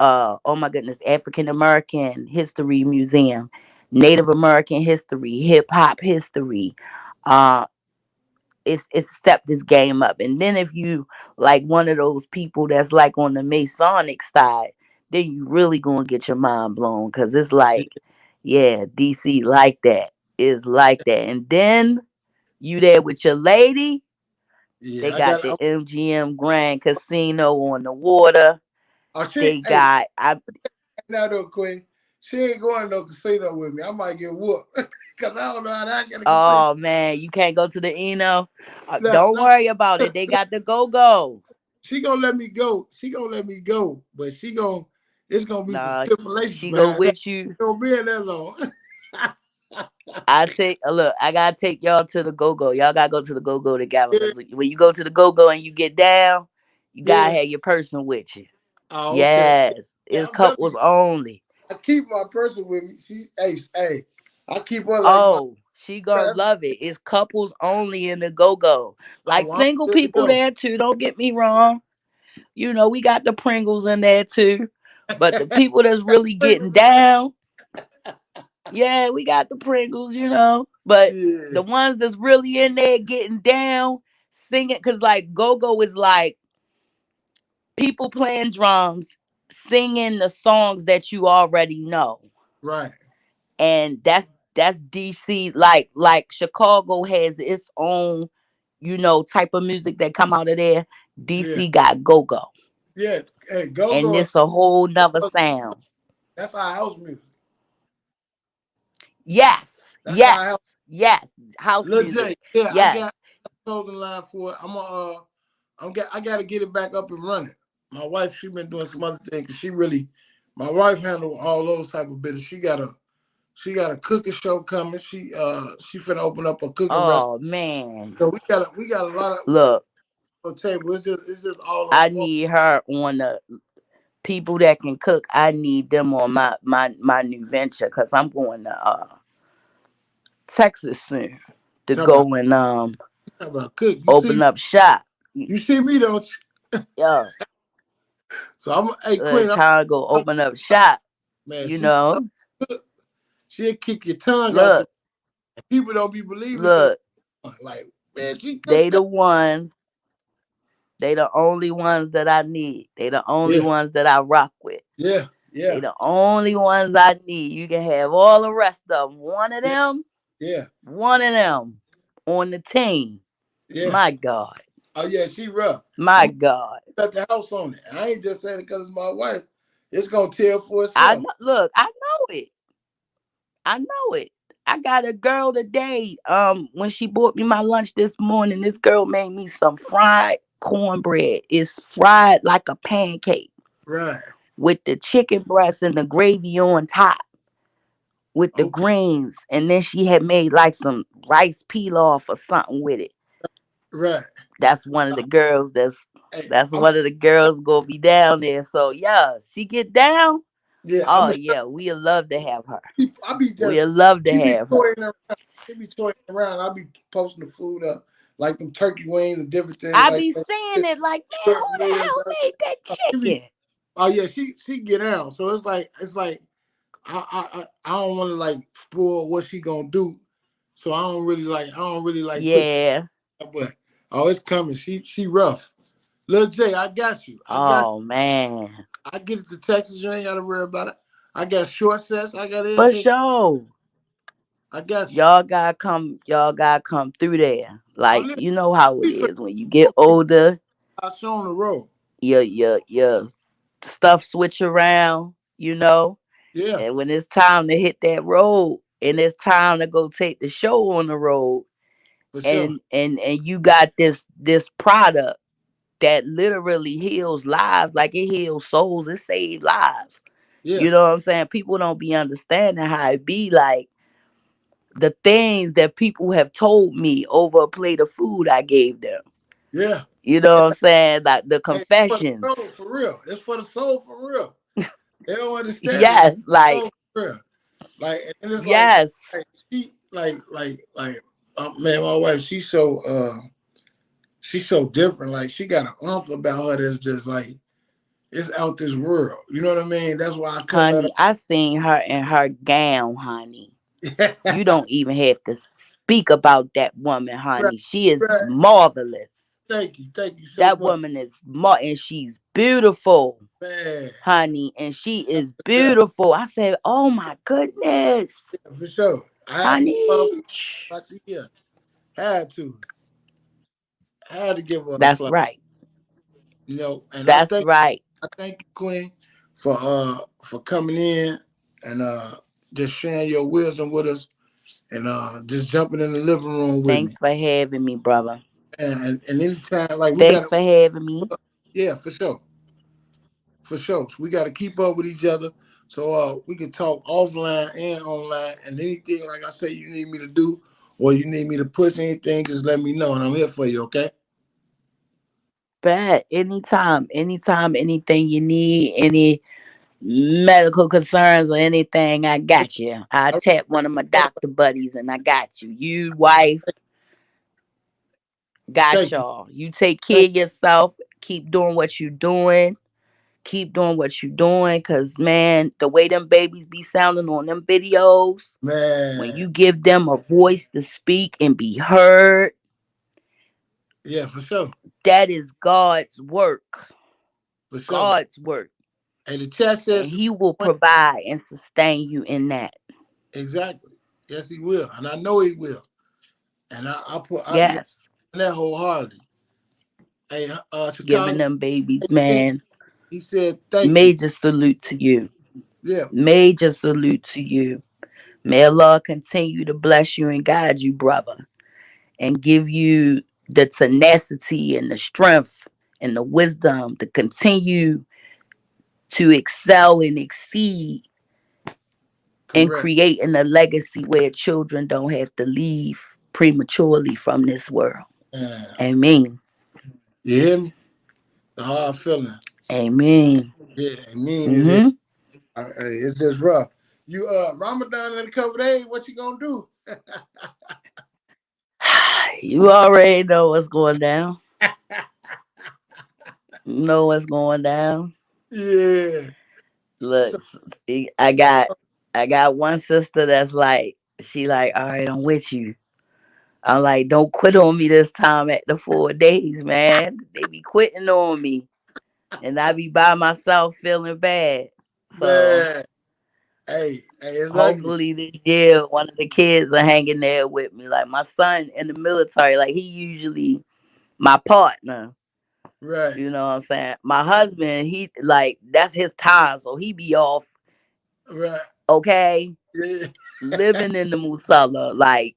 oh my goodness, African American History Museum, Native American history, hip hop history. Uh it's stepped this game up. And then if you like one of those people that's like on the Masonic side, then you really gonna get your mind blown because it's like, yeah, DC like that. Is like that. And then you there with your lady, they Yeah. I got got. the MGM Grand Casino on the water. Oh, They hey, got I now though, Queen, she ain't going to no casino with me. I might get whooped because I don't know how to get a casino. oh man, you can't go to the Eno. No, Don't no, worry about it. They got the go. she gonna let me go. She gonna let me go, but it's gonna be some Nah, stipulations she go behind that. with you. Don't be in that long. I take a look. I gotta take y'all to the go go. Y'all gotta go to the go go together. Yeah, Cause when you go to the go go and you get down, you gotta yeah. have your person with you. Oh, okay. Yes, Yeah, it's I'm definitely. couples only. I keep my person with me. Hey. I keep her like my. Oh, she gonna That's love it. It's couples only in the go go. Like I'm single good to people go. there too. Don't get me wrong. You know we got the Pringles in there too. But the people that's really getting down, yeah, we got the Pringles, you know. But Yeah, the ones that's really in there getting down, singing, because like go go is like people playing drums, singing the songs that you already know. right. And that's DC. Like Chicago has its own, type of music that come out of there. Yeah, DC got go go. yeah. Hey, go And go. it's a whole nother sound. That's our house music. Yes, That's how I yes, help. yes. House Lil music. J, yeah, I Yes. got a clothing line for it. I gotta get it back up and running. My wife, she been doing some other things. She really, my wife handle all those type of business. She got a cooking show coming. She finna open up a cooking restaurant. Oh man. So we got a lot of Look, on the table. It's just all on I phone. need her on the people that can cook. I need them on my new venture because I'm going to Texas soon to Talk about go and talk about cook. open up shop. You see me don't you? Yeah, So hey Queen, trying to go I'm open up shop. man, You she know, cook. She'll kick your tongue out. look, People don't be believing it though. look. Like, man, she They cooked that. the ones. They the only ones that I need. They the only Yeah, ones that I rock with. yeah, They yeah, the only ones I need. You can have all the rest of them. yeah, yeah, One of them on the team. yeah. My God. Oh yeah, she rough. My I'm God. gonna bet the house on it. I ain't just saying it because it's my wife. It's gonna tell for I itself. know, look, I know it. I know it. I got a girl today. When she bought me my lunch this morning, this girl made me some fried cornbread. It's fried like a pancake Right. with the chicken breast and the gravy on top with the Okay. greens. And then she had made like some rice pilaf or something with it. Right. That's one of Uh, the girls hey, that's one of the girls gonna be down there. So yeah, she get down. yeah, I'm Oh gonna yeah, we'll love to have her. I be just We'll love to she be have her. toying around. She be toying around. I be posting the food up, like them turkey wings and different things I like be that. seeing it like, man, Short who the ribs. hell made that She be, chicken? oh yeah, she get out. So it's like I don't want to like spoil what she gonna do. So I don't really like put too Yeah. much, but oh it's coming. She rough. Lil J, I got you. Oh man. I get it to Texas. You ain't gotta worry about it. I got short sets. I got For everything. sure. I got you. Y'all gotta come through there. Oh, Like, listen, you know how it we finna is. When you get older, I show on the road. your stuff switch around, Yeah, and when it's time to hit that road and it's time to go take the show on the road, for sure. and you got this product that literally heals lives, like it heals souls, it saves lives. Yeah, You know what I'm saying? People don't be understanding how it be like the things that people have told me over a plate of food I gave them. yeah, You know yeah. what I'm saying? Like the Hey, it's for the confessions. soul for real. It's for the soul for real. They don't understand this. Yes, like Soul for real. Like, and it's yes, like she man, my wife, she's so different. Like she got an umph about her that's just like it's out this world. You know what I mean? That's why I couldn't let honey. I seen her in her gown, honey. her. You don't even have to speak about that woman, Right, honey. She is right. marvelous. Thank you so That much, woman is and she's beautiful, man. honey, and she is Yeah, beautiful. I said, "Oh my goodness, for sure. I had to give her a honey." flowers. Yeah, had to, had to give her the That's flowers. right. And That's right. I thank you, Queen, for coming in and just sharing your wisdom with us and just jumping in the living room with Thanks me. for having me, brother. And anytime like we Thanks got for having me. yeah, for sure. For sure. So we got to keep up with each other so we can talk offline and online. And anything, like I say, you need me to do or you need me to push anything, just let me know. And I'm here for you, okay? Bet anytime, anything you need, any medical concerns or anything, I got you. I I tap one of my doctor buddies and I got you. You, wife, got thank you. y'all. You take care Thank of yourself. Keep doing what you're doing. Keep doing what you're doing. Cause man, the way them babies be sounding on them videos, you. when Man. you give them a voice to speak and be heard, Yeah, for sure. that is God's work. For sure. God's work. And the chat And says he will provide and sustain you in that. exactly. Yes, he will. And I know he will. And Yes. that wholeheartedly. Hey, Giving Chicago, them babies, he man. said thank you. Major salute to you. Yeah, for sure. Major salute to you. May Allah continue to bless you and guide you, brother, and give you the tenacity and the strength and the wisdom to continue to excel and exceed in Correct. creating a legacy where children don't have to leave prematurely from this world. Uh, Amen. you hear me? The hard feeling. Amen. Yeah, I mean it. Mm-hmm. It's just rough. You Ramadan in a couple days. What you gonna do? You already know what's going down. You know what's going down. Yeah. Look, So, I got I got one sister that's like, she like, all right, I'm with you. I'm like, don't quit on me this time at the 4 days, man. They be quitting on me, and I be by myself feeling bad. So man, hey, exactly. hopefully this year, one of the kids are hanging there with me. Like my son in the military, like he usually my partner. Right, You know what I'm saying? My husband, he like that's his time, so he be off, right. okay, Yeah, living in the Musalla. Like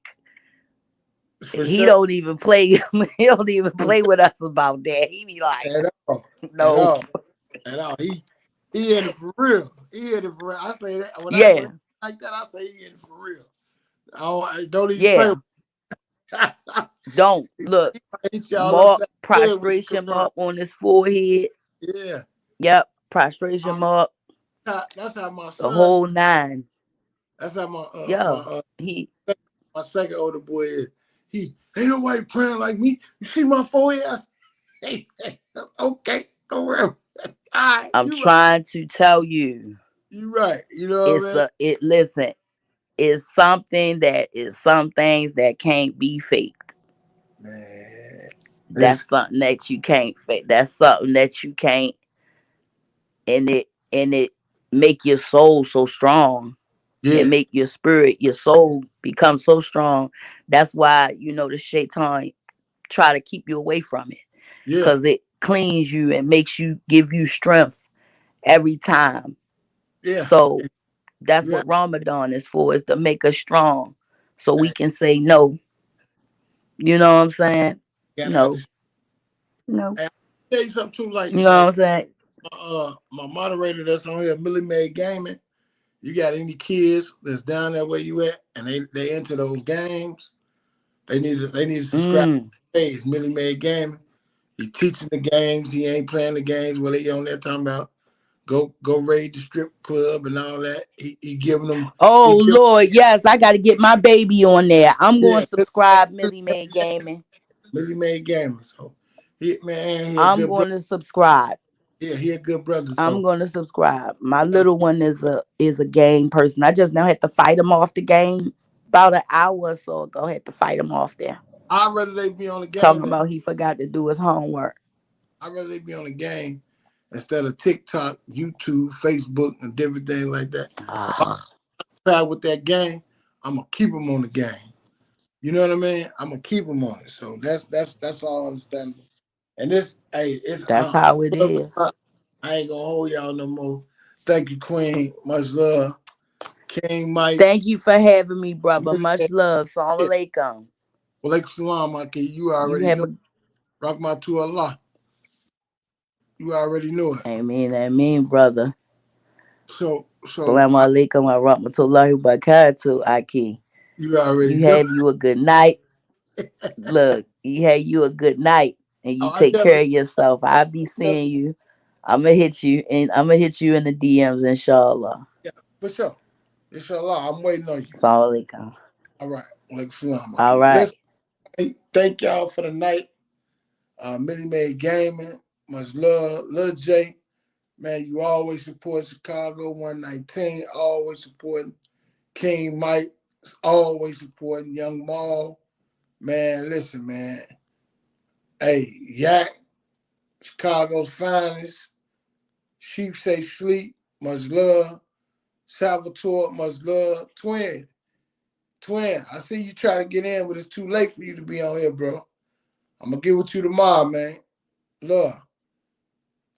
for he sure. don't even play. He don't even play with us about that. He be like, At all, at nope, all, at all. He in it for real. He in it for real. I say that when I say yeah, like that, I say he in it for real. I don't even play yeah. with Don't he look hate y'all mark upside the head with the prostration Quran. mark on his forehead. Yeah. Yep, prostration Um, mark, that's how my the son. whole nine. That's how Yeah, he. my second older boy is. He ain't nobody praying like me. You see my forehead? Hey, okay, don't worry. All right, I'm you right. trying to tell you, You right. You know what I it's mean? a it. Listen, it's something that is some things that can't be faked. Man, That's it's something that you can't fake. That's something that you can't, and it make your soul so strong. It yeah, make your spirit, your soul become so strong. That's why the shaitan try to keep you away from it, yeah, because it cleans you and makes you give you strength every time. yeah. So that's You what Ramadan is for, is to make us strong so we can say no. You know what I'm saying? gotta No, understand. no. Hey, I'll tell you something too. You know what I'm saying? My moderator that's on here, Millie Mae Gaming. You got any kids that's down there where you at, and they into those games? They need to subscribe to Mm. the page, Millie Mae Gaming. He teaching the games. He ain't playing the games where they on there talking about go raid the strip club and all that. He giving them. He Oh give Lord, yes, I got to get my baby on there. I'm going yeah. to subscribe, Millie Mae Gaming. Millie Mae Gaming. So he a I'm good brother. going to subscribe. Yeah, he a good brother. I'm So going to subscribe. My hey, little one is a game person. I just now had to fight him off the game about an hour or so ago. Had to fight him off there, I'd rather they be on the game talking than about he forgot to do his homework. I'd rather they be on the game instead of TikTok, YouTube, Facebook, and different things like that. If I Ah, try with that game, I'm gonna keep them on the game. You know what I mean? I'm gonna keep them on it. So that's all understandable. And this, hey, that's how it is. I ain't gonna hold y'all no more. Thank you, Queen. Much love, King Mike. Thank you for having me, brother. Millie Mae. Much love. Salam Yeah. alaikum. Walaikum salam, my kid. You You already have know. a Rahmat to Allah. You already know it. amen, brother. So Salam alaikum wa rahmatullahi wa barakatuh, Aki. you already You know. have you a good night. Look, you have you a good night, and you I take care definitely, of yourself. I'll be seeing you. I'm gonna hit you in the DMs, inshallah. yeah, for sure. Inshallah, I'm waiting on you. Salam alaikum. All right. Walaikum salam, my All kid. right. Listen, thank y'all for the night. Millie Mae Gaming. Much love. Lil J. Man, you always support Chicago 119. Always supporting King Mike. Always supporting Young Maul. Man, listen, man. Hey, Yak, Chicago's finest. Sheep say sleep. Much love. Salvatore, much love. Twin, I see you try to get in, but it's too late for you to be on here, bro. I'm gonna get with you tomorrow, man. Love.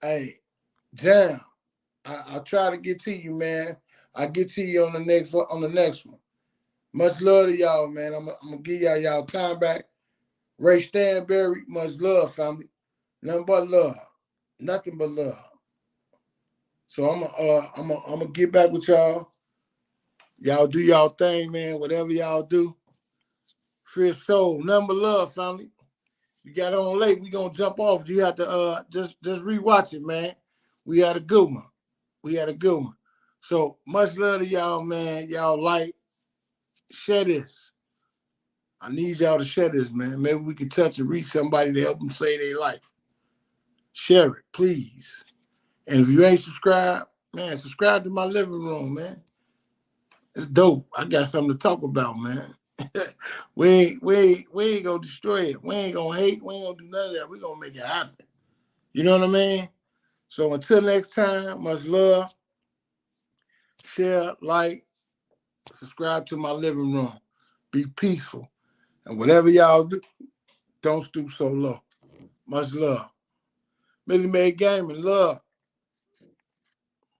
Hey, Jam. I try to get to you, man. I get to you on the next one. Much love to y'all, man. I'm gonna give y'all time back. Ray Stanberry, much love, family. Nothing but love. Nothing but love. So I'm gonna get back with y'all. Y'all do y'all thing, man. Whatever y'all do. Free soul. Nothing but love, family. You got on late, we gonna jump off. You have to just rewatch it, man. We had a good one. We had a good one. So much love to y'all, man. Y'all like, share this. I need y'all to share this, man. Maybe we can touch and reach somebody to help them save their life. Share it, please. And if you ain't subscribed, man, subscribe to my living room, man. It's dope. I got something to talk about, man. we ain't gonna destroy it. We ain't gonna hate. We ain't gonna do none of that. We gonna make it happen. You know what I mean? So until next time, much love. Share, like, subscribe to my living room. Be peaceful. And whatever y'all do, don't stoop so low. Much love. Millie Mae Gaming, love.